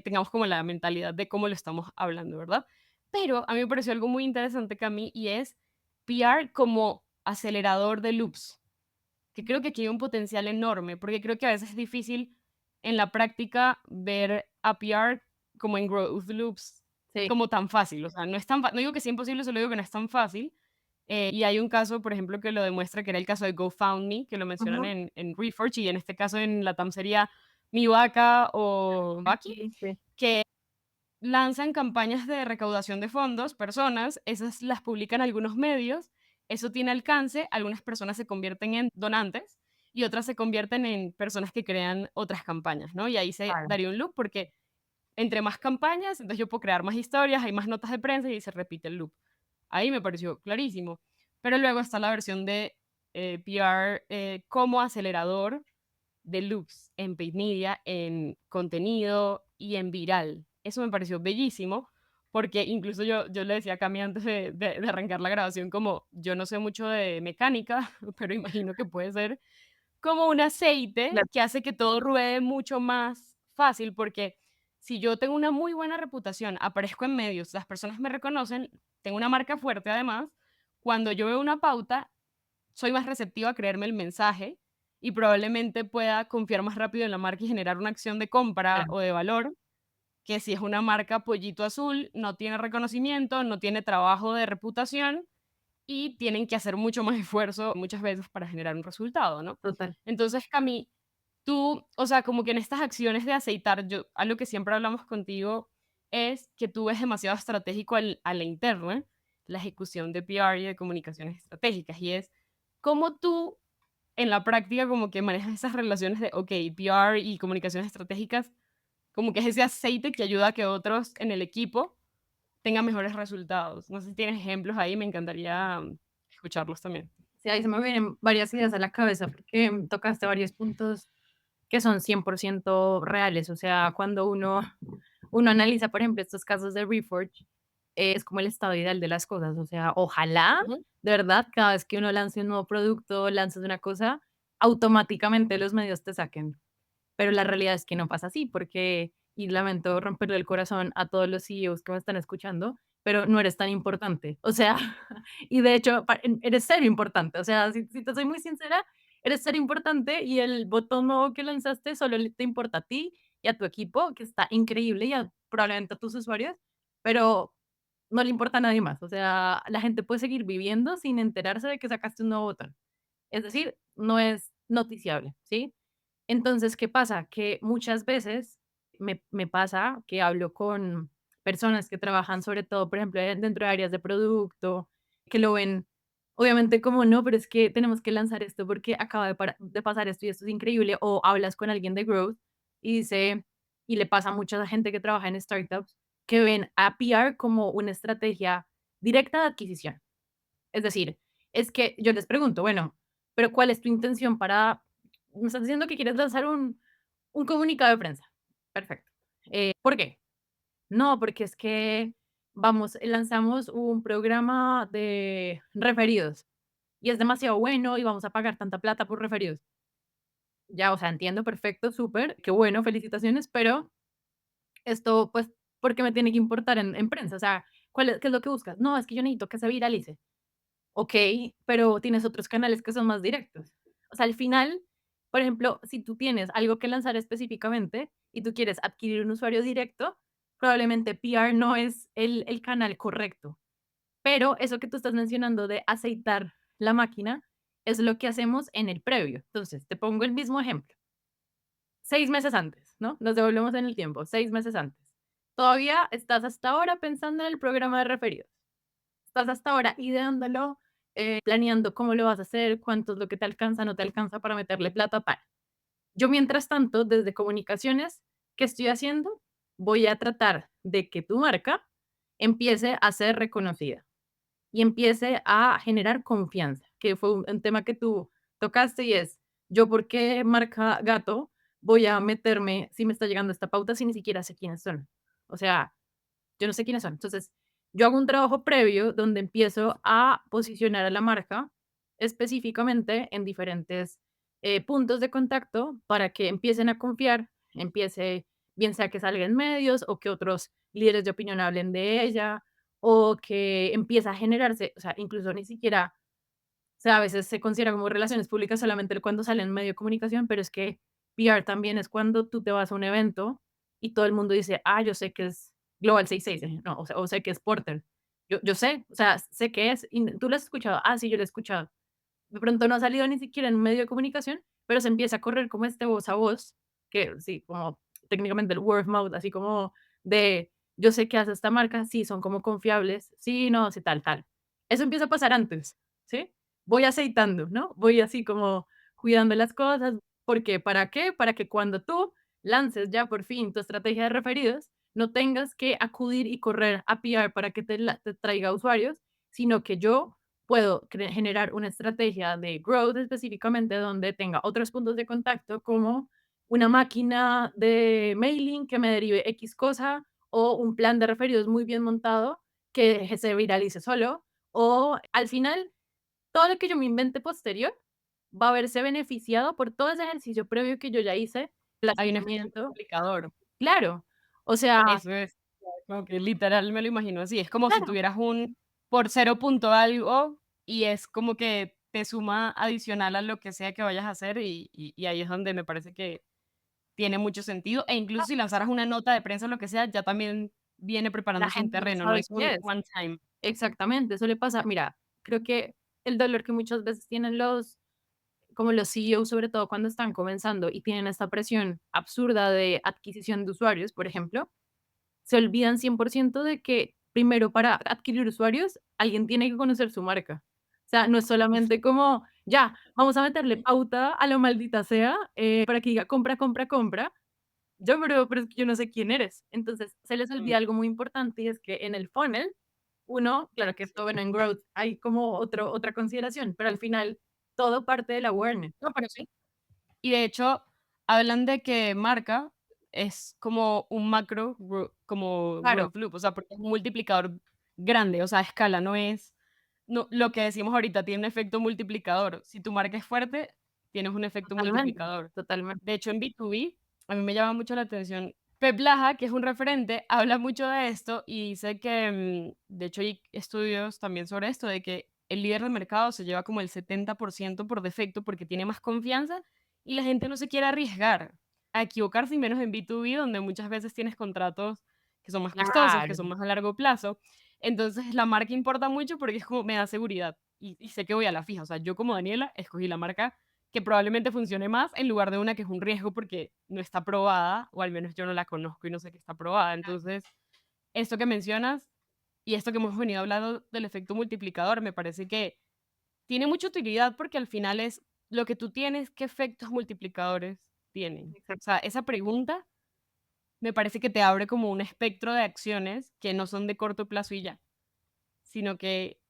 tengamos como la mentalidad de cómo lo estamos hablando, ¿verdad? Pero a mí me pareció algo muy interesante, Cami, y es PR como acelerador de loops, que creo que aquí hay un potencial enorme, porque creo que a veces es difícil en la práctica ver a PR como en growth loops Sí. como tan fácil, o sea, no es tan no digo que sea imposible, solo digo que no es tan fácil, y hay un caso, por ejemplo, que lo demuestra, que era el caso de GoFundMe, que lo mencionan Ujú. en Reforge, y en este caso en Latam sería Mi Vaca o Vaki, Sí, sí. que lanzan campañas de recaudación de fondos, personas, esas las publican algunos medios, eso tiene alcance, algunas personas se convierten en donantes y otras se convierten en personas que crean otras campañas, ¿no? Y ahí se Claro. daría un loop porque entre más campañas, entonces yo puedo crear más historias, hay más notas de prensa y se repite el loop. Ahí me pareció clarísimo. Pero luego está la versión de PR como acelerador de loops en paid media, en contenido y en viral. Eso me pareció bellísimo porque incluso yo le decía a Cami antes de arrancar la grabación como yo no sé mucho de mecánica, pero imagino que puede ser como un aceite Claro, que hace que todo ruede mucho más fácil, porque si yo tengo una muy buena reputación, aparezco en medios, las personas me reconocen, tengo una marca fuerte además, cuando yo veo una pauta, soy más receptiva a creerme el mensaje y probablemente pueda confiar más rápido en la marca y generar una acción de compra claro, o de valor, que si es una marca pollito azul, no tiene reconocimiento, no tiene trabajo de reputación y tienen que hacer mucho más esfuerzo muchas veces para generar un resultado, ¿no? total. Entonces, Cami, tú, o sea, como que en estas acciones de aceitar, yo, algo que siempre hablamos contigo es que tú ves demasiado estratégico a la interna la ejecución de PR y de comunicaciones estratégicas, y es cómo tú en la práctica como que manejas esas relaciones de, ok, PR y comunicaciones estratégicas, como que es ese aceite que ayuda a que otros en el equipo tengan mejores resultados. No sé si tienes ejemplos ahí, me encantaría escucharlos también. Sí, ahí se me vienen varias ideas a la cabeza porque tocaste varios puntos que son 100% reales. O sea, cuando uno analiza, por ejemplo, estos casos de Reforge, es como el estado ideal de las cosas. O sea, ojalá, Ujú, de verdad, cada vez que uno lance un nuevo producto, lanzas una cosa, automáticamente los medios te saquen. Pero la realidad es que no pasa así, porque, y lamento romperle el corazón a todos los CEOs que me están escuchando, pero no eres tan importante. O sea, y de hecho, eres cero importante. O sea, si te soy muy sincera, eres cero importante y el botón nuevo que lanzaste solo te importa a ti y a tu equipo, que está increíble, y probablemente a tus usuarios, pero no le importa a nadie más. O sea, la gente puede seguir viviendo sin enterarse de que sacaste un nuevo botón. Es decir, no es noticiable, ¿sí? Entonces, ¿qué pasa? Que muchas veces me pasa que hablo con personas que trabajan, sobre todo, por ejemplo, dentro de áreas de producto, que lo ven, obviamente, como no, pero es que tenemos que lanzar esto porque acaba de pasar esto y esto es increíble. O hablas con alguien de growth y dice, y le pasa a mucha gente que trabaja en startups, que ven a PR como una estrategia directa de adquisición. Es decir, es que yo les pregunto, bueno, pero ¿cuál es tu intención para me estás diciendo que quieres lanzar un comunicado de prensa? Perfecto. ¿Por qué? No, porque es que lanzamos un programa de referidos y es demasiado bueno y vamos a pagar tanta plata por referidos. Ya, o sea, entiendo, perfecto, súper, qué bueno, felicitaciones, pero esto, pues, ¿por qué me tiene que importar en prensa? O sea, ¿qué es lo que buscas? No, es que yo necesito que se viralice. Okey, pero tienes otros canales que son más directos. O sea, al final, por ejemplo, si tú tienes algo que lanzar específicamente y tú quieres adquirir un usuario directo, probablemente PR no es el canal correcto. Pero eso que tú estás mencionando de aceitar la máquina es lo que hacemos en el previo. Entonces, te pongo el mismo ejemplo. 6 meses antes, ¿no? Nos devolvemos en el tiempo, 6 meses antes. Todavía estás hasta ahora pensando en el programa de referidos. Estás hasta ahora ideándolo, planeando cómo lo vas a hacer, cuánto es lo que te alcanza, no te alcanza para meterle plata, para. Yo, mientras tanto, desde comunicaciones, ¿qué estoy haciendo? Voy a tratar de que tu marca empiece a ser reconocida y empiece a generar confianza, que fue un tema que tú tocaste y es, yo, ¿por qué marca Gato voy a meterme si me está llegando esta pauta si ni siquiera sé quiénes son? O sea, yo no sé quiénes son. Entonces, yo hago un trabajo previo donde empiezo a posicionar a la marca específicamente en diferentes puntos de contacto para que empiecen a confiar, empiece, bien sea que salga en medios o que otros líderes de opinión hablen de ella o que empieza a generarse, o sea, incluso ni siquiera, o sea, a veces se considera como relaciones públicas solamente cuando sale en medio de comunicación, pero es que PR también es cuando tú te vas a un evento y todo el mundo dice, ah, yo sé que es Global 66, no, o sea, o sé que es Porter. Yo sé, o sea, sé que es, y tú lo has escuchado, ah, sí, yo lo he escuchado. De pronto no ha salido ni siquiera en un medio de comunicación, pero se empieza a correr como este voz a voz, que sí, como técnicamente el word of mouth, así como de, yo sé que hace esta marca, sí, son como confiables, sí, no, sí, tal, tal. Eso empieza a pasar antes, ¿sí? Voy aceitando, ¿no? Voy así como cuidando las cosas. ¿Por qué? ¿Para qué? Para que cuando tú lances ya por fin tu estrategia de referidos, no tengas que acudir y correr a PR para que te traiga usuarios, sino que yo puedo generar una estrategia de growth específicamente donde tenga otros puntos de contacto como una máquina de mailing que me derive X cosa o un plan de referidos muy bien montado que se viralice solo o al final todo lo que yo me invente posterior va a verse beneficiado por todo ese ejercicio previo que yo ya hice, el Hay un efecto asesoramiento. multiplicador. Claro, o sea, Eso es, como que literal me lo imagino así. Es como si claro, tuvieras un por cero punto algo y es como que te suma adicional a lo que sea que vayas a hacer y ahí es donde me parece que tiene mucho sentido. E incluso si lanzaras una nota de prensa o lo que sea, ya también viene la preparándose un gente ya terreno, no sabe es qué un es. one time. Exactamente, eso le pasa. Mira, creo que el dolor que muchas veces tienen como los CEOs, sobre todo cuando están comenzando y tienen esta presión absurda de adquisición de usuarios, por ejemplo, se olvidan 100% de que primero para adquirir usuarios, alguien tiene que conocer su marca. O sea, no es Uf, solamente como, ya, vamos a meterle pauta a lo maldita sea, para que diga compra, compra, compra. Yo, pero es que yo no sé quién eres. Entonces, se les mm, olvida algo muy importante y es que en el funnel, uno, claro que esto, bueno, en growth hay como otra consideración, pero al final todo parte del awareness. no, pero sí. Y de hecho, hablan de que marca es como un macro, como Claro, growth loop, o sea, porque es un multiplicador grande, o sea, a escala, no es lo que decimos ahorita, tiene un efecto multiplicador. Si tu marca es fuerte, tienes un efecto totalmente, multiplicador. totalmente. De hecho, en B2B, a mí me llama mucho la atención. Pep Laja, que es un referente, habla mucho de esto y dice que, de hecho, hay estudios también sobre esto, de que el líder del mercado se lleva como el 70% por defecto porque tiene más confianza y la gente no se quiere arriesgar a equivocarse, y menos en B2B, donde muchas veces tienes contratos que son más costosos, que Claro, son más a largo plazo. Entonces, la marca importa mucho porque es como me da seguridad y sé que voy a la fija. O sea, yo como Daniela escogí la marca que probablemente funcione más en lugar de una que es un riesgo porque no está probada, o al menos yo no la conozco y no sé que está probada. Entonces, esto que mencionas y esto que hemos venido hablando del efecto multiplicador, me parece que tiene mucha utilidad porque al final es lo que tú tienes, qué efectos multiplicadores tienen. O exacto, sea, esa pregunta me parece que te abre como un espectro de acciones que no son de corto plazo y ya, sino que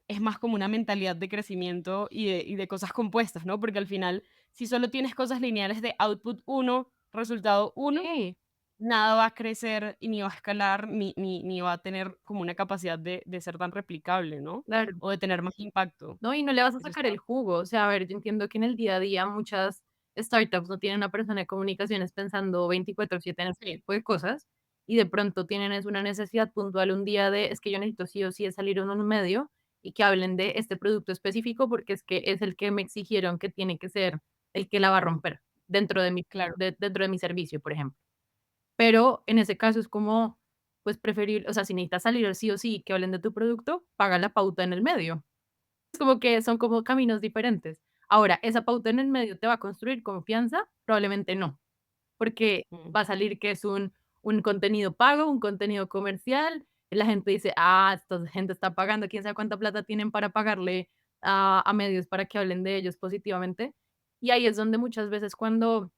es más como una mentalidad de crecimiento y de cosas compuestas, ¿no? Porque al final, si solo tienes cosas lineales de output uno resultado uno sí, nada va a crecer y ni va a escalar, ni va a tener como una capacidad de ser tan replicable, ¿no? claro. O de tener más impacto. No, y no le vas a Eso sacar está el jugo. O sea, a ver, yo entiendo que en el día a día muchas startups no tienen una persona de comunicaciones pensando 24/7 en ese sí, tipo de cosas, y de pronto tienen es una necesidad puntual un día de, es que yo necesito sí o sí de salir en un medio y que hablen de este producto específico porque es que es el que me exigieron que tiene que ser el que la va a romper claro. dentro de mi servicio, por ejemplo. Pero en ese caso es como, pues preferir, o sea, si necesitas salir sí o sí que hablen de tu producto, paga la pauta en el medio. Es como que son como caminos diferentes. Ahora, ¿esa pauta en el medio te va a construir confianza? Probablemente no, porque Mm, va a salir que es un contenido pago, un contenido comercial, y la gente dice: "Ah, esta gente está pagando, quién sabe cuánta plata tienen para pagarle a medios para que hablen de ellos positivamente". Y ahí es donde muchas veces cuando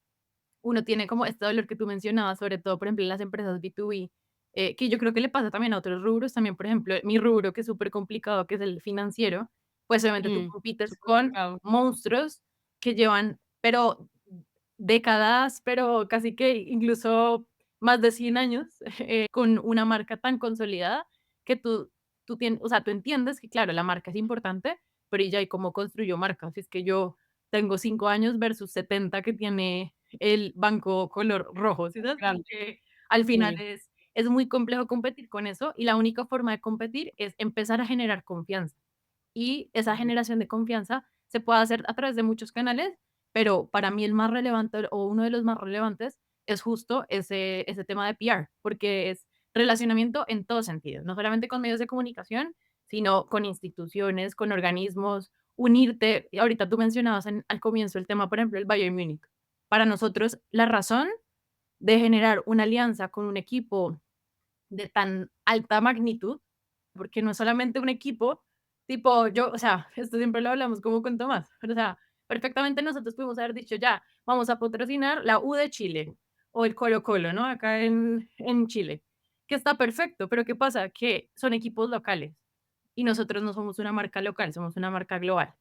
uno tiene como este dolor que tú mencionabas, sobre todo, por ejemplo, en las empresas B2B, que yo creo que le pasa también a otros rubros, también, por ejemplo, mi rubro, que es súper complicado, que es el financiero, pues obviamente tú compites súper con complicado. monstruos que llevan, pero décadas, pero casi que incluso más de 100 años, con una marca tan consolidada que tú tienes, o sea, tú entiendes que, claro, la marca es importante, pero ¿y ya y cómo construyó marca? Si es que yo tengo 5 años versus 70 que tiene el banco color rojo, ¿sí sabes? Como Grande, que al final sí, es muy complejo competir con eso, y la única forma de competir es empezar a generar confianza. Y esa ujú, generación de confianza se puede hacer a través de muchos canales, pero para mí el más relevante, o uno de los más relevantes, es justo ese tema de PR, porque es relacionamiento en todos sentidos, no solamente con medios de comunicación, sino con instituciones, con organismos, unirte. Y ahorita tú mencionabas al comienzo el tema, por ejemplo, el Bayern Múnich. Para nosotros, la razón de generar una alianza con un equipo de tan alta magnitud, porque no es solamente un equipo, tipo, yo, o sea, esto siempre lo hablamos como con Tomás, pero, o sea, perfectamente nosotros pudimos haber dicho, ya, vamos a patrocinar la U de Chile o el Colo-Colo, ¿no? Acá en Chile, que está perfecto, pero ¿qué pasa? Que son equipos locales y nosotros no somos una marca local, somos una marca global,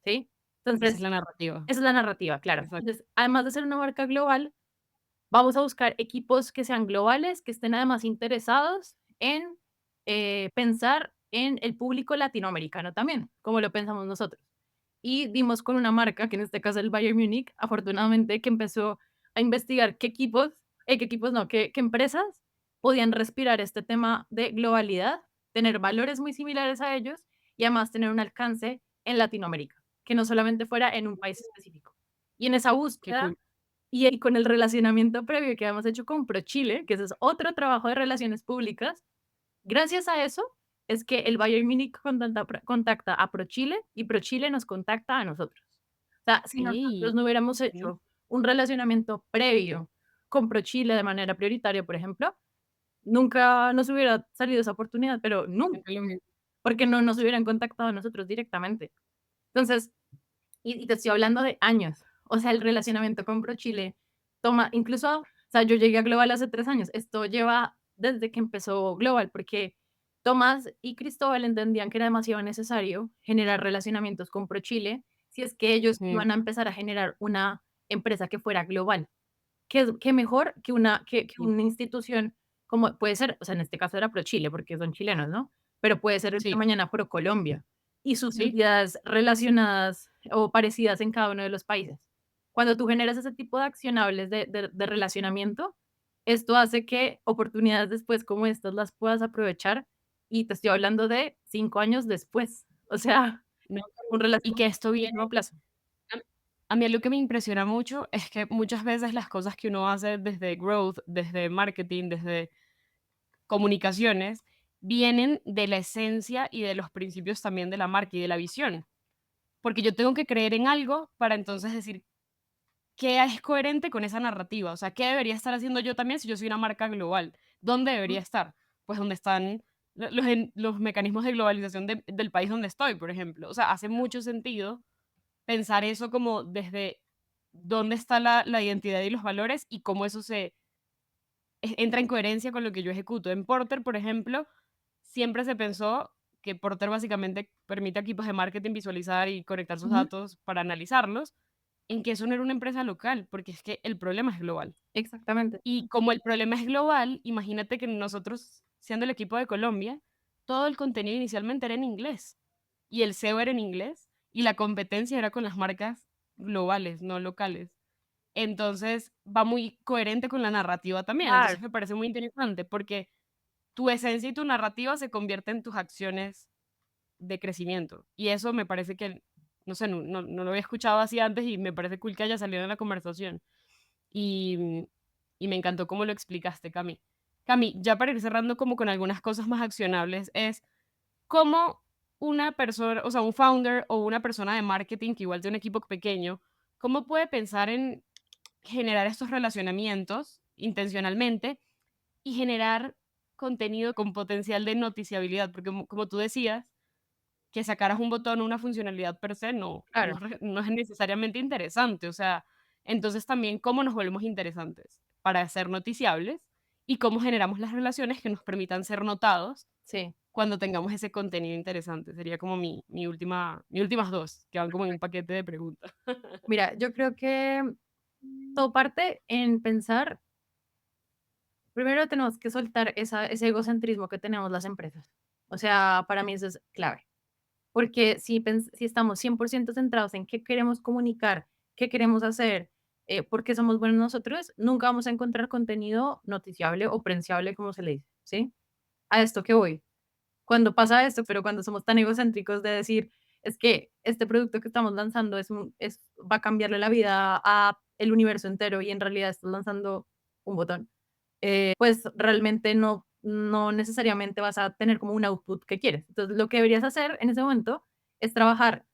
¿sí? esa es Entonces, la narrativa. esa es la narrativa, claro. Exacto. Entonces, además de ser una marca global, vamos a buscar equipos que sean globales, que estén además interesados en, pensar en el público latinoamericano también, como lo pensamos nosotros. y dimos con una marca, que en este caso el Bayern Múnich, afortunadamente, que empezó a investigar qué equipos no, qué empresas podían respirar este tema de globalidad, tener valores muy similares a ellos y además tener un alcance en Latinoamérica, que no solamente fuera en un país específico. Y en esa Qué búsqueda cool. y con el relacionamiento previo que habíamos hecho con ProChile, que ese es otro trabajo de relaciones públicas, gracias a eso es que el Bayern Múnich contacta a ProChile y ProChile nos contacta a nosotros. O sea, si Ey, nosotros no hubiéramos sí, hecho un relacionamiento previo con ProChile de manera prioritaria, por ejemplo, nunca nos hubiera salido esa oportunidad, pero nunca, porque no nos hubieran contactado a nosotros directamente. Entonces, y te estoy hablando de años. O sea, el relacionamiento con ProChile toma incluso, o sea, yo llegué a Global hace 3 años. Esto lleva desde que empezó Global, porque Tomás y Cristóbal entendían que era demasiado necesario generar relacionamientos con ProChile, si es que ellos mm, iban a empezar a generar una empresa que fuera global. ¿Qué mejor que sí, una institución como puede ser, o sea, en este caso era ProChile, porque son chilenos, ¿no? Pero puede ser el día de sí, mañana ProColombia y sus sí, entidades relacionadas o parecidas en cada uno de los países. Cuando tú generas ese tipo de accionables de relacionamiento, esto hace que oportunidades después como estas las puedas aprovechar, y te estoy hablando de 5 años después. O sea, no, un y relacionamiento que esto a viene largo plazo. a a mí lo que me impresiona mucho es que muchas veces las cosas que uno hace desde growth, desde marketing, desde comunicaciones, vienen de la esencia y de los principios también de la marca y de la visión. Porque yo tengo que creer en algo para entonces decir qué es coherente con esa narrativa. O sea, ¿qué debería estar haciendo yo también si yo soy una marca global? ¿Dónde debería Ujú. estar? Pues donde están los mecanismos de globalización del país donde estoy, por ejemplo. O sea, hace mucho sentido pensar eso como desde dónde está la identidad y los valores y cómo eso entra en coherencia con lo que yo ejecuto. En Porter, por ejemplo, siempre se pensó que Porter básicamente permite a equipos de marketing visualizar y conectar sus Ujú. datos para analizarlos, en que eso no era una empresa local, porque es que el problema es global. Exactamente. Y como el problema es global, imagínate que nosotros, siendo el equipo de Colombia, todo el contenido inicialmente era en inglés y el SEO era en inglés y la competencia era con las marcas globales, no locales. Entonces va muy coherente con la narrativa también. Claro. Entonces me parece muy interesante porque tu esencia y tu narrativa se convierten en tus acciones de crecimiento. Y eso me parece que, no sé, no lo había escuchado así antes y me parece cool que haya salido en la conversación. Y, y me encantó cómo lo explicaste, Cami. Cami, ya para ir cerrando como con algunas cosas más accionables, es cómo una persona, o sea, un founder o una persona de marketing que igual tiene un equipo pequeño, cómo puede pensar en generar estos relacionamientos intencionalmente y generar contenido con potencial de noticiabilidad, porque como tú decías, que sacaras un botón o una funcionalidad per se Claro. no es necesariamente interesante, o sea, entonces también cómo nos volvemos interesantes para ser noticiables y cómo generamos las relaciones que nos permitan ser notados Sí. cuando tengamos ese contenido interesante. Sería como mis últimas 2 que van como en un paquete de preguntas. Mira, yo creo que todo parte en pensar, primero tenemos que soltar ese egocentrismo que tenemos las empresas. O sea, para mí eso es clave, porque si estamos 100% centrados en qué queremos comunicar, qué queremos hacer, por qué somos buenos nosotros, nunca vamos a encontrar contenido noticiable o prensiable, como se le dice, ¿sí? A esto que voy. Cuando pasa esto, pero cuando somos tan egocéntricos de decir, es que este producto que estamos lanzando va a cambiarle la vida a el universo entero y en realidad estás lanzando un botón, pues realmente no necesariamente vas a tener como un output que quieres. Entonces, lo que deberías hacer en ese momento es trabajar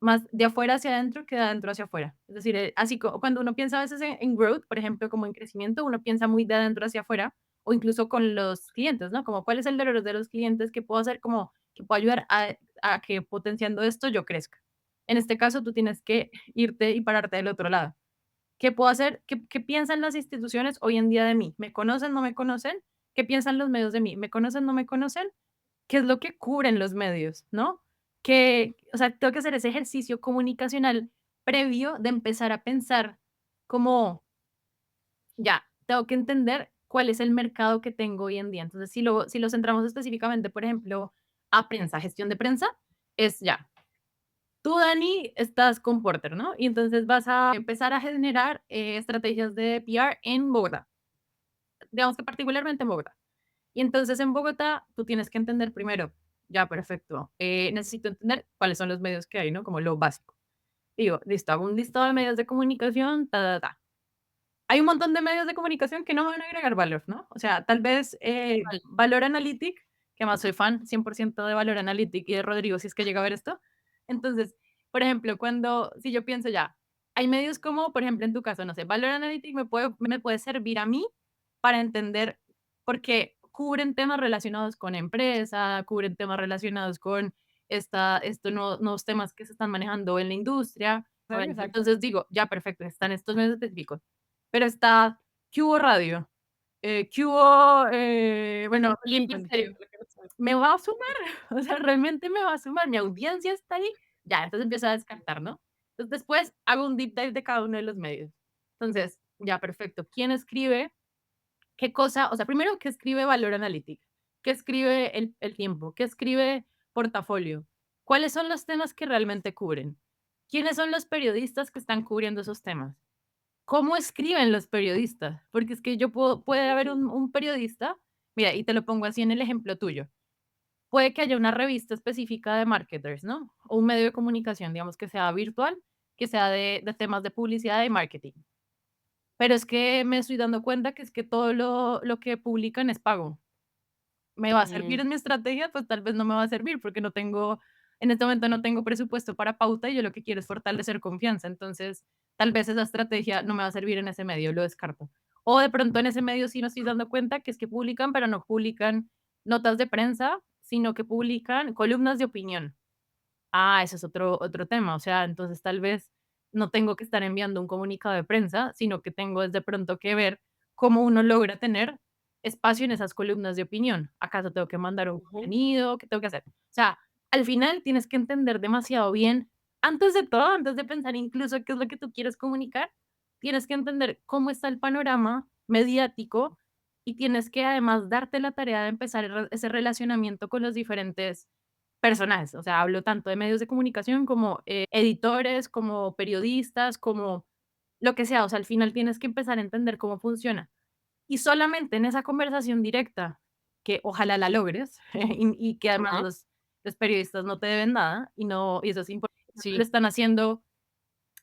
más de afuera hacia adentro que de adentro hacia afuera. Es decir, así cuando uno piensa a veces en growth, por ejemplo, como en crecimiento, uno piensa muy de adentro hacia afuera o incluso con los clientes, ¿no? Como cuál es el dolor de los clientes que puedo hacer, como que puedo ayudar a que potenciando esto yo crezca. En este caso, tú tienes que irte y pararte del otro lado. ¿Qué puedo hacer? ¿Qué piensan las instituciones hoy en día de mí? ¿Me conocen, no me conocen? ¿Qué piensan los medios de mí? ¿Me conocen, no me conocen? ¿Qué es lo que cubren los medios, no? O sea, tengo que hacer ese ejercicio comunicacional previo de empezar a pensar como, ya, tengo que entender cuál es el mercado que tengo hoy en día. Entonces, si lo centramos específicamente, por ejemplo, a prensa, gestión de prensa, es ya. Tú, Dani, estás con Porter, ¿no? Y entonces vas a empezar a generar estrategias de PR en Bogotá, digamos que particularmente en Bogotá. Y entonces en Bogotá tú tienes que entender primero, ya, perfecto, necesito entender cuáles son los medios que hay, ¿no? Como lo básico. Digo, listo, hago un listado de medios de comunicación, hay un montón de medios de comunicación que no me van a agregar valor, ¿no? O sea, tal vez, Vale. Valor Analytic, que más soy fan 100% de Valor Analytic y de Rodrigo, si es que llega a ver esto. Entonces, por ejemplo, si yo pienso ya, hay medios como, por ejemplo, en tu caso, no sé, Valor Analytic me puede servir a mí para entender, porque cubren temas relacionados con empresa, cubren temas relacionados con estos nuevos temas que se están manejando en la industria. Bueno, Exacto. entonces digo, ya, perfecto, están estos medios específicos. Pero está, ¿qué hubo radio? ¿Qué hubo? Bueno, Limpio. en serio, ¿me va a sumar? O sea, ¿realmente me va a sumar? ¿Mi audiencia está ahí? Ya, entonces empiezo a descartar, ¿no? Entonces después hago un deep dive de cada uno de los medios. Entonces, ya, perfecto. ¿Quién escribe qué cosa? O sea, primero, ¿qué escribe Valor Analytics? ¿Qué escribe el Tiempo? ¿Qué escribe Portafolio? ¿Cuáles son los temas que realmente cubren? ¿Quiénes son los periodistas que están cubriendo esos temas? ¿Cómo escriben los periodistas? Porque es que puede haber un periodista, mira, y te lo pongo así en el ejemplo tuyo. Puede que haya una revista específica de marketers, ¿no? O un medio de comunicación, digamos, que sea virtual, que sea de temas de publicidad y marketing. Pero es que me estoy dando cuenta que es que todo lo que publican es pago. ¿Me va a servir Mm, en mi estrategia? Pues tal vez no me va a servir porque en este momento no tengo presupuesto para pauta y yo lo que quiero es fortalecer confianza. Entonces, tal vez esa estrategia no me va a servir en ese medio, lo descarto. O de pronto en ese medio sí me estoy dando cuenta que es que publican, pero no publican notas de prensa, sino que publican columnas de opinión. Ese es otro tema. O sea, entonces tal vez no tengo que estar enviando un comunicado de prensa, sino que tengo es de pronto que ver cómo uno logra tener espacio en esas columnas de opinión. ¿Acaso tengo que mandar un ujú, contenido? ¿Qué tengo que hacer? O sea, al final tienes que entender demasiado bien, antes de todo, antes de pensar incluso qué es lo que tú quieres comunicar, tienes que entender cómo está el panorama mediático y tienes que además darte la tarea de empezar ese relacionamiento con los diferentes personajes, o sea, hablo tanto de medios de comunicación como, editores, como periodistas, como lo que sea, o sea, al final tienes que empezar a entender cómo funciona. Y solamente en esa conversación directa, que ojalá la logres, y que además ajá, los periodistas no te deben nada, y eso es importante, lo sí, están haciendo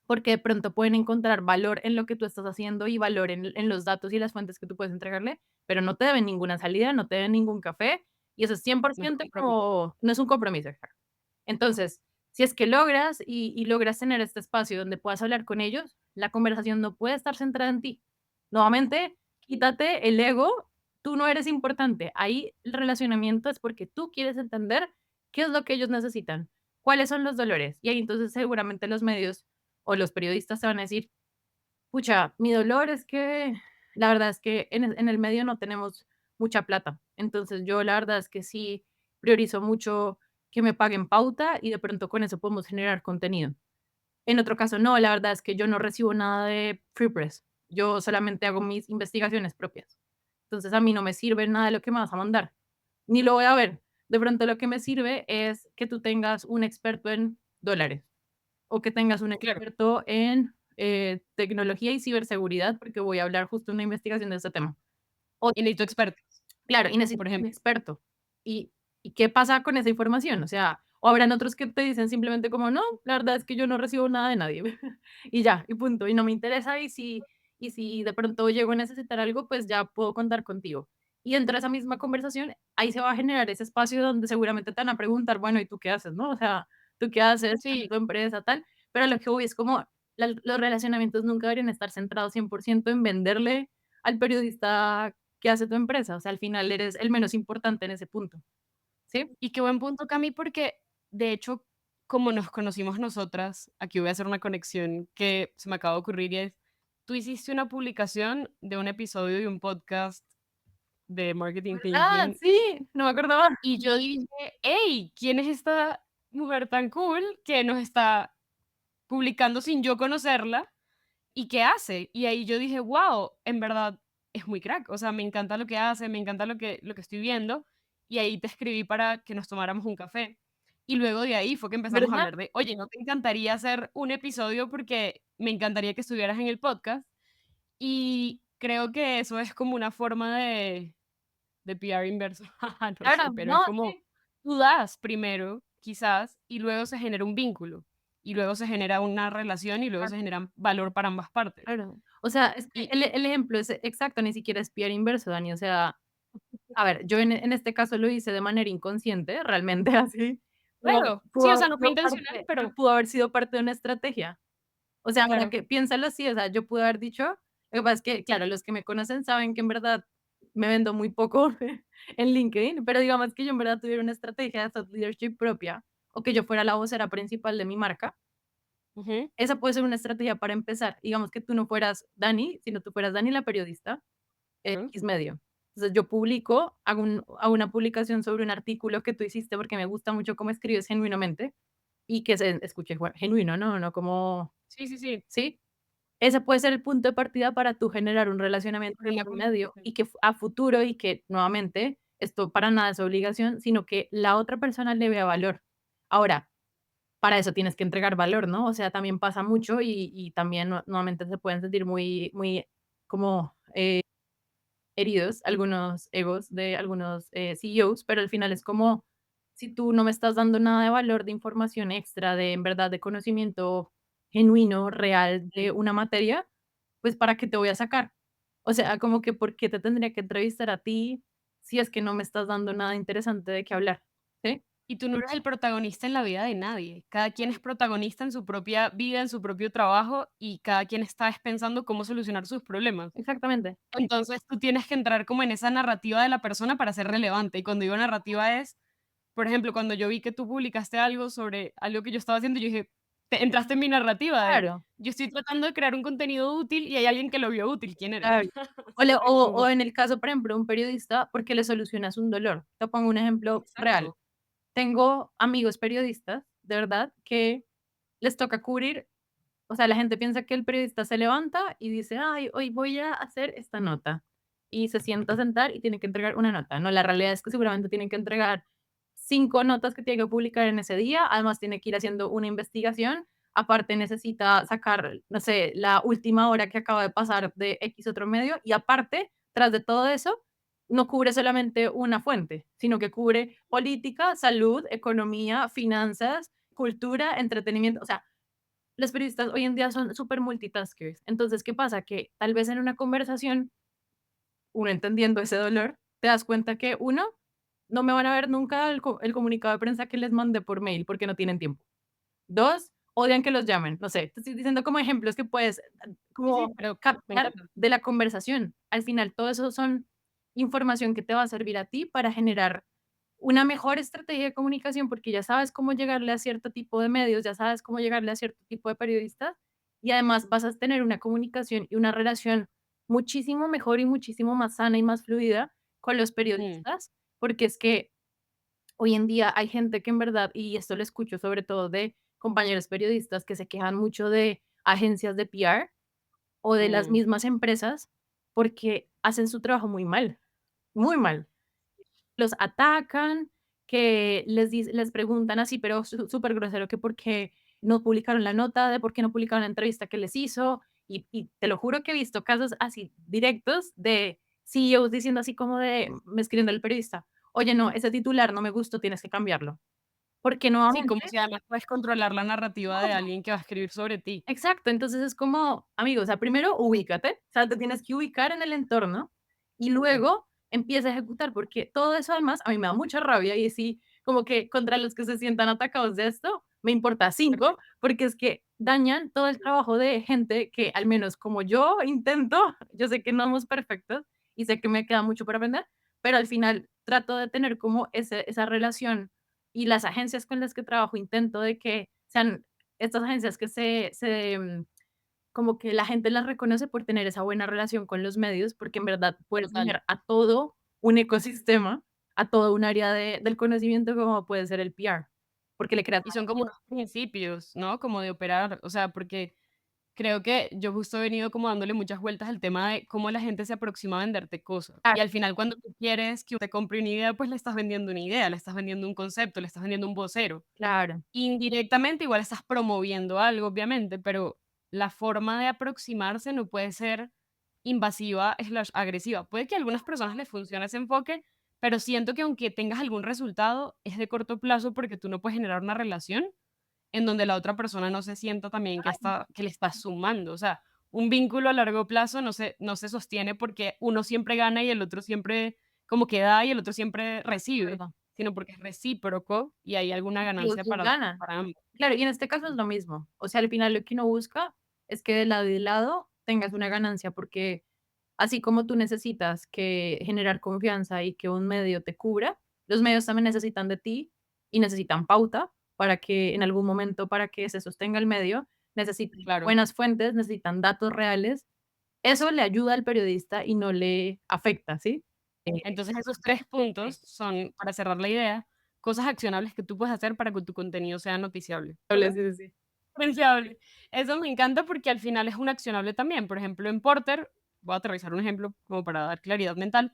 porque de pronto pueden encontrar valor en lo que tú estás haciendo y valor en los datos y las fuentes que tú puedes entregarle, pero no te deben ninguna salida, no te deben ningún café, y eso es cien por no es ciento compromiso. como no es un compromiso, exacto. Entonces, si es que logras y logras tener este espacio donde puedas hablar con ellos, la conversación no puede estar centrada en ti. Nuevamente, quítate el ego, tú no eres importante. Ahí el relacionamiento es porque tú quieres entender qué es lo que ellos necesitan, cuáles son los dolores. Y ahí entonces seguramente los medios o los periodistas te van a decir, pucha, mi dolor es que la verdad es que en el medio no tenemos mucha plata. Entonces yo la verdad es que sí priorizo mucho que me paguen pauta y de pronto con eso podemos generar contenido. En otro caso, no, la verdad es que yo no recibo nada de Free Press. Yo solamente hago mis investigaciones propias. Entonces a mí no me sirve nada de lo que me vas a mandar, ni lo voy a ver. De pronto lo que me sirve es que tú tengas un experto en dólares o que tengas un Claro, experto en tecnología y ciberseguridad, porque voy a hablar justo de una investigación de este tema. O y necesito expertos, claro, y necesitas por un ejemplo. experto. ¿Y qué pasa con esa información? O sea, o habrán otros que te dicen simplemente como: "No, la verdad es que yo no recibo nada de nadie", y ya, y punto, y no me interesa, y si de pronto llego a necesitar algo, pues ya puedo contar contigo. Y entre esa misma conversación, ahí se va a generar ese espacio donde seguramente te van a preguntar: "Bueno, ¿y tú qué haces?", ¿no? O sea, ¿tú qué haces en Sí, tu empresa?, tal. Pero a lo que voy es como los relacionamientos nunca deberían estar centrados 100% en venderle al periodista qué hace tu empresa. O sea, al final eres el menos importante en ese punto, ¿sí? y qué buen punto, Cami, porque de hecho, como nos conocimos nosotras, aquí voy a hacer una conexión que se me acaba de ocurrir y es, tú hiciste una publicación de un episodio de un podcast de Marketing Ah, Thinking sí, no me acordaba. y yo dije, hey, ¿quién es esta mujer tan cool que nos está publicando sin yo conocerla? ¿Y qué hace? Y ahí yo dije, wow, en verdad es muy crack. O sea, me encanta lo que hace, me encanta lo que estoy viendo. Y ahí te escribí para que nos tomáramos un café. Y luego de ahí fue que empezamos a ¿verdad? hablar de, oye, ¿no te encantaría hacer un episodio? Porque me encantaría que estuvieras en el podcast. Y creo que eso es como una forma de PR inverso. No sé, Claro, pero no, es como sí, tú das primero, quizás, y luego se genera un vínculo. Y luego se genera una relación y luego claro, se genera valor para ambas partes. claro. O sea, es que Y el ejemplo es exacto, ni siquiera es PR inverso, Dani, o sea, a ver, yo en este caso lo hice de manera inconsciente, realmente así, pero claro, sí, o sea, no fue intencional, pero pero pudo haber sido parte de una estrategia. O sea, ahora claro. que piénsalo así, o sea, yo pude haber dicho lo que pasa es que, claro, los que me conocen saben que en verdad me vendo muy poco en LinkedIn, pero digamos que yo en verdad tuviera una estrategia de thought leadership propia, o que yo fuera la vocera principal de mi marca, Ujú, esa puede ser una estrategia para empezar. Digamos que tú no fueras Dani, sino tú fueras Dani la periodista, ujú, X medio. Entonces, yo publico, hago una publicación sobre un artículo que tú hiciste porque me gusta mucho cómo escribes genuinamente y que se escuche genuino, ¿no? No como, sí, sí, sí, ¿sí? Ese puede ser el punto de partida para tú generar un relacionamiento por una por medio conversación. y que a futuro y que nuevamente esto para nada es obligación, sino que la otra persona le vea valor. Ahora, para eso tienes que entregar valor, ¿no? O sea, también pasa mucho y también nuevamente se pueden sentir muy como heridos algunos egos de algunos, CEOs, pero al final es como, si tú no me estás dando nada de valor, de información extra, de en verdad de conocimiento genuino, real de Mm. una materia, pues, ¿para qué te voy a sacar? O sea, como que, ¿por qué te tendría que entrevistar a ti si es que no me estás dando nada interesante de qué hablar? ¿Sí? Y tú no eres el protagonista en la vida de nadie. Cada quien es protagonista en su propia vida, en su propio trabajo, y cada quien está es pensando cómo solucionar sus problemas. Exactamente. Entonces, tú tienes que entrar como en esa narrativa de la persona para ser relevante. Y cuando digo narrativa es, por ejemplo, cuando yo vi que tú publicaste algo sobre algo que yo estaba haciendo, yo dije, entraste en mi narrativa de, Claro. yo estoy tratando de crear un contenido útil y hay alguien que lo vio útil. ¿Quién eres? Claro. O le ¿Sabes? o Como, en el caso, por ejemplo, de un periodista, porque le solucionas un dolor. Te pongo un ejemplo real. exacto. Tengo amigos periodistas, de verdad, que les toca cubrir, o sea, la gente piensa que el periodista se levanta y dice: "Ay, hoy voy a hacer esta nota", y se sienta a sentar y tiene que entregar una nota. No, la realidad es que seguramente tienen que entregar 5 notas que tiene que publicar en ese día, además tiene que ir haciendo una investigación, aparte necesita sacar, no sé, la última hora que acaba de pasar de X otro medio, y aparte, tras de todo eso, no cubre solamente una fuente, sino que cubre política, salud, economía, finanzas, cultura, entretenimiento, o sea, los periodistas hoy en día son súper multitaskers. Entonces, ¿qué pasa? Que tal vez en una conversación, uno entendiendo ese dolor, te das cuenta que, uno, no me van a ver nunca el comunicado de prensa que les mandé por mail porque no tienen tiempo. 2, odian que los llamen. No sé, te estoy diciendo como ejemplos que puedes Sí, sí, como pero me captar encanta. de la conversación. Al final, todo eso son información que te va a servir a ti para generar una mejor estrategia de comunicación, porque ya sabes cómo llegarle a cierto tipo de medios, ya sabes cómo llegarle a cierto tipo de periodistas, y además vas a tener una comunicación y una relación muchísimo mejor y muchísimo más sana y más fluida con los Mm, periodistas, porque es que hoy en día hay gente que en verdad, y esto lo escucho sobre todo de compañeros periodistas que se quejan mucho de agencias de PR o de las mm. mismas empresas, porque hacen su trabajo muy mal, muy mal. Los atacan, que les preguntan así, pero súper grosero, que por qué no publicaron la nota, de por qué no publicaron la entrevista que les hizo, y te lo juro que he visto casos así directos de CEOs diciendo así como de me escribiendo el periodista: "Oye, no, ese titular no me gustó, tienes que cambiarlo". Porque Sí, como nuevamente si además puedes controlar la narrativa de alguien que va a escribir sobre ti. exacto, entonces es como, amigo, o sea, primero ubícate, o sea, te tienes que ubicar en el entorno y luego empieza a ejecutar, porque todo eso además a mí me da mucha rabia y sí, como que contra los que se sientan atacados de esto, me importa cinco, Perfecto. porque es que dañan todo el trabajo de gente que al menos como yo intento, yo sé que no somos perfectos y sé que me queda mucho por aprender, pero al final trato de tener como esa relación y las agencias con las que trabajo intento de que sean estas agencias que como que la gente las reconoce por tener esa buena relación con los medios, porque en verdad puedes Total. dañar a todo un ecosistema, a todo un área del conocimiento como puede ser el PR, porque le creas Y son como unos principios, ¿no? Como de operar, o sea, porque Creo que yo justo he venido como dándole muchas vueltas al tema de cómo la gente se aproxima a venderte cosas. Y Claro, al final, cuando tú quieres que te compre una idea, pues le estás vendiendo una idea, le estás vendiendo un concepto, le estás vendiendo un vocero. claro. Indirectamente, igual estás promoviendo algo, obviamente, pero la forma de aproximarse no puede ser invasiva slash agresiva. Puede que a algunas personas les funcione ese enfoque, pero siento que aunque tengas algún resultado, es de corto plazo porque tú no puedes generar una relación en donde la otra persona no se sienta también que le estás sumando. O sea, un vínculo a largo plazo no se sostiene porque uno siempre gana y el otro siempre como que da y el otro siempre recibe, Acuerdo. sino porque es recíproco y hay alguna Y los ganancia 2 para ganan. para ambos. Claro, y en este caso es lo mismo. O sea, al final lo que uno busca es que de lado y lado tengas una ganancia, porque así como tú necesitas que generar confianza y que un medio te cubra, los medios también necesitan de ti y necesitan pauta para que en algún momento, para que se sostenga el medio, necesitan Claro. buenas fuentes, necesitan datos reales. Eso le ayuda al periodista y no le afecta, ¿sí? Entonces, esos 3 puntos Sí, son, para cerrar la idea, cosas accionables que tú puedes hacer para que tu contenido sea noticiable, ¿verdad? sí, sí, sí. Noticiable. Eso me encanta porque al final es un accionable también. Por ejemplo, en Porter, voy a aterrizar un ejemplo como para dar claridad mental.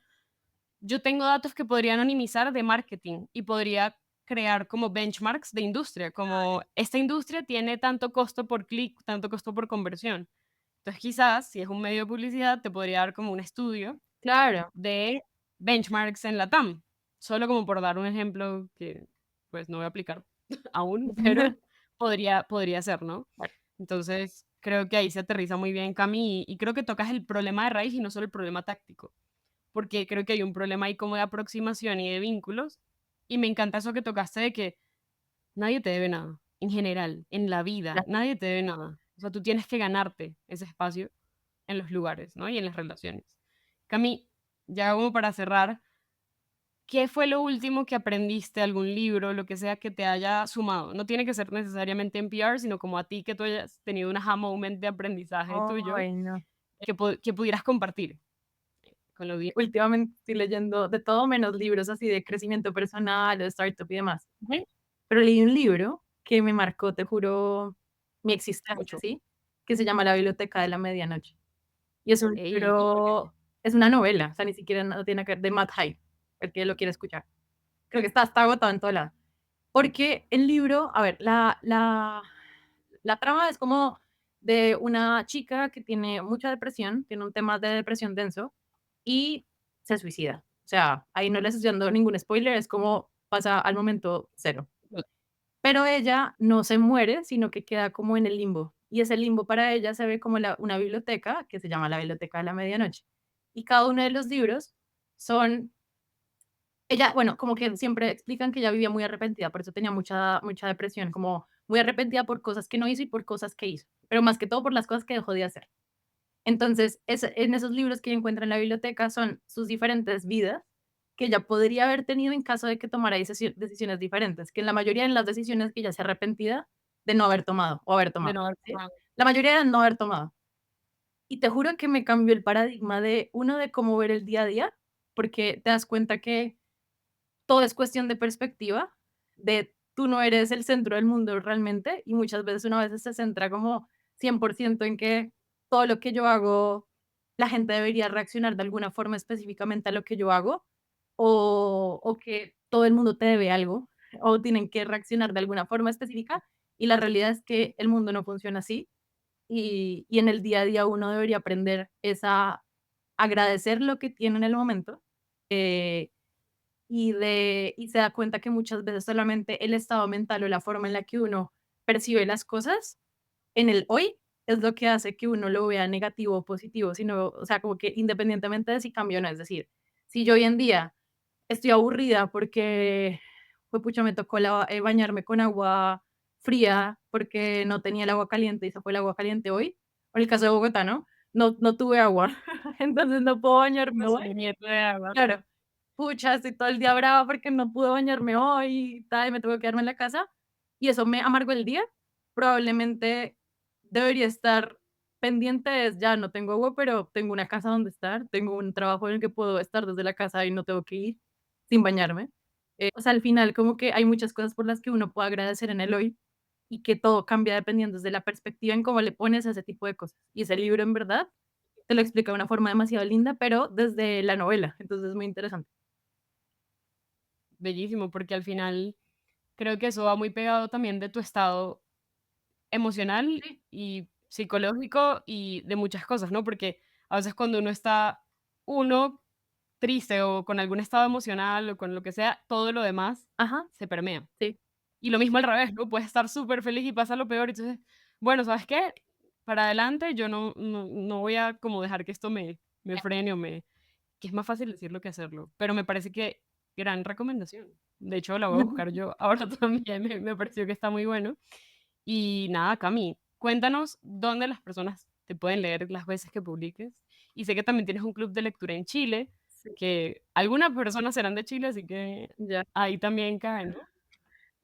Yo tengo datos que podría anonimizar de marketing y podría crear como benchmarks de industria, como esta industria tiene tanto costo por clic, tanto costo por conversión. Entonces, quizás, si es un medio de publicidad, te podría dar como un estudio Claro. de benchmarks en LATAM. Solo como por dar un ejemplo que, pues, no voy a aplicar aún, pero podría ser, ¿no? Entonces, creo que ahí se aterriza muy bien, Cami, y creo que tocas el problema de raíz y no solo el problema táctico, porque creo que hay un problema ahí como de aproximación y de vínculos, y me encanta eso que tocaste de que nadie te debe nada, en general, en la vida, Claro. nadie te debe nada. O sea, tú tienes que ganarte ese espacio en los lugares, ¿no? Y en las relaciones. Cami, ya como para cerrar, ¿qué fue lo último que aprendiste, algún libro, lo que sea que te haya sumado? No tiene que ser necesariamente en PR, sino como a ti que tú hayas tenido un aha moment de aprendizaje tuyo Ay, no. que pudieras compartir con la audiencia. Últimamente estoy leyendo de todo menos libros así de crecimiento personal o de startup y demás. Ujú. Pero leí un libro que me marcó, te juro, mi existencia, Mucho. ¿sí? Que se llama La biblioteca de la medianoche. Y es un Ey, libro, es una novela, o sea, ni siquiera no tiene que ver, de Matt Haig, el que lo quiere escuchar. Creo que está agotado en todo lado. Porque el libro, a ver, la trama es como de una chica que tiene mucha depresión, tiene un tema de depresión denso y se suicida. O sea, ahí no les estoy dando ningún spoiler, es como pasa al momento cero. Pero ella no se muere, sino que queda como en el limbo. Y ese limbo para ella se ve como una biblioteca que se llama la Biblioteca de la Medianoche. Y cada uno de los libros son ella, bueno, como que siempre explican que ella vivía muy arrepentida, por eso tenía mucha depresión, como muy arrepentida por cosas que no hizo y por cosas que hizo, pero más que todo por las cosas que dejó de hacer. Entonces, en esos libros que ella encuentra en la biblioteca son sus diferentes vidas que ella podría haber tenido en caso de que tomara decisiones diferentes, que en la mayoría de las decisiones que ella se arrepentida de no haber tomado o haber de tomado, no haber ¿sí? tomado. La mayoría de no haber tomado. Y te juro que me cambió el paradigma de uno de cómo ver el día a día, porque te das cuenta que todo es cuestión de perspectiva, de tú no eres el centro del mundo realmente, y muchas veces uno a veces se centra como 100% en que todo lo que yo hago, la gente debería reaccionar de alguna forma específicamente a lo que yo hago, o que todo el mundo te debe algo, o tienen que reaccionar de alguna forma específica, y la realidad es que el mundo no funciona así, y en el día a día uno debería aprender es a agradecer lo que tiene en el momento, eh, y se da cuenta que muchas veces solamente el estado mental o la forma en la que uno percibe las cosas en el hoy es lo que hace que uno lo vea negativo o positivo, sino, o sea, como que independientemente de si cambia o no. Es decir, si yo hoy en día estoy aburrida porque, pucha, me tocó bañarme con agua fría porque no tenía el agua caliente y se fue el agua caliente hoy, o en el caso de Bogotá, ¿no? No tuve agua, entonces no puedo bañarme hoy. Recibimiento de agua. Claro. Pucha, estoy todo el día brava porque no pude bañarme hoy y tal, y me tuve que quedarme en la casa, y eso me amargó el día. Probablemente debería estar pendiente de, ya no tengo agua, pero tengo una casa donde estar, tengo un trabajo en el que puedo estar desde la casa y no tengo que ir sin bañarme. O sea, al final como que hay muchas cosas por las que uno puede agradecer en el hoy, y que todo cambia dependiendo de la perspectiva en cómo le pones a ese tipo de cosas. Y ese libro, en verdad, te lo explica de una forma demasiado linda, pero desde la novela, entonces es muy interesante. Bellísimo, porque al final creo que eso va muy pegado también de tu estado emocional Sí, y psicológico y de muchas cosas, ¿no? Porque a veces cuando uno está, uno triste o con algún estado emocional o con lo que sea, todo lo demás ajá, se permea. sí. Y lo mismo al revés, ¿no? Puedes estar súper feliz y pasa lo peor, y entonces, bueno, ¿sabes qué? Para adelante, yo no voy a como dejar que esto me frene o me que es más fácil decirlo que hacerlo, pero me parece que gran recomendación. De hecho, la voy a buscar yo ahora también, me pareció que está muy bueno. Y nada, Cami, cuéntanos dónde las personas te pueden leer las veces que publiques. Y sé que también tienes un club de lectura en Chile, Sí, que algunas personas serán de Chile, así que ya. ahí también caen, ¿no?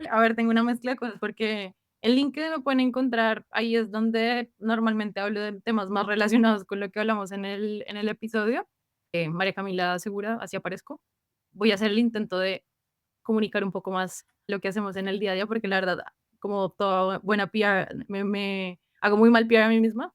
A ver, tengo una mezcla de cosas porque el link que me pueden encontrar, ahí es donde normalmente hablo de temas más relacionados con lo que hablamos en el episodio. María Camila Segura, así aparezco. Voy a hacer el intento de comunicar un poco más lo que hacemos en el día a día, porque la verdad, como toda buena PR, me hago muy mal PR a mí misma.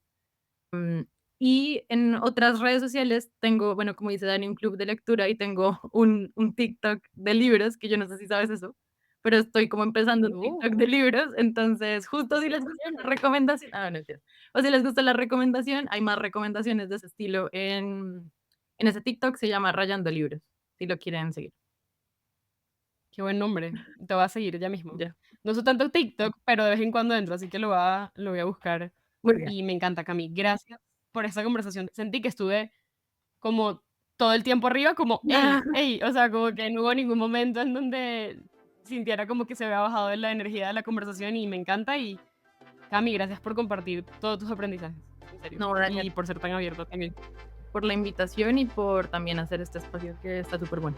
Mm, y en otras redes sociales tengo, bueno, como dice Dani, un club de lectura y tengo un TikTok de libros, que yo no sé si sabes eso, pero estoy como empezando un TikTok de libros, entonces justo si les gusta la recomendación, no entiendo, o si les gusta la recomendación, hay más recomendaciones de ese estilo en ese TikTok, se llama Rayando Libros, si lo quieren seguir. Qué buen nombre. Te voy a seguir ya mismo. Ya, No uso tanto TikTok, pero de vez en cuando entro, así que lo voy a buscar. muy bien. Y me encanta, Cami. Gracias por esta conversación. Sentí que estuve como todo el tiempo arriba, como, hey, hey, o sea, como que no hubo ningún momento en donde sintiera como que se había bajado la energía de la conversación y me encanta. Y Cami, gracias por compartir todos tus aprendizajes, en serio. No, Daniel, Y por ser tan abierto también. por la invitación y por también hacer este espacio que está súper bueno.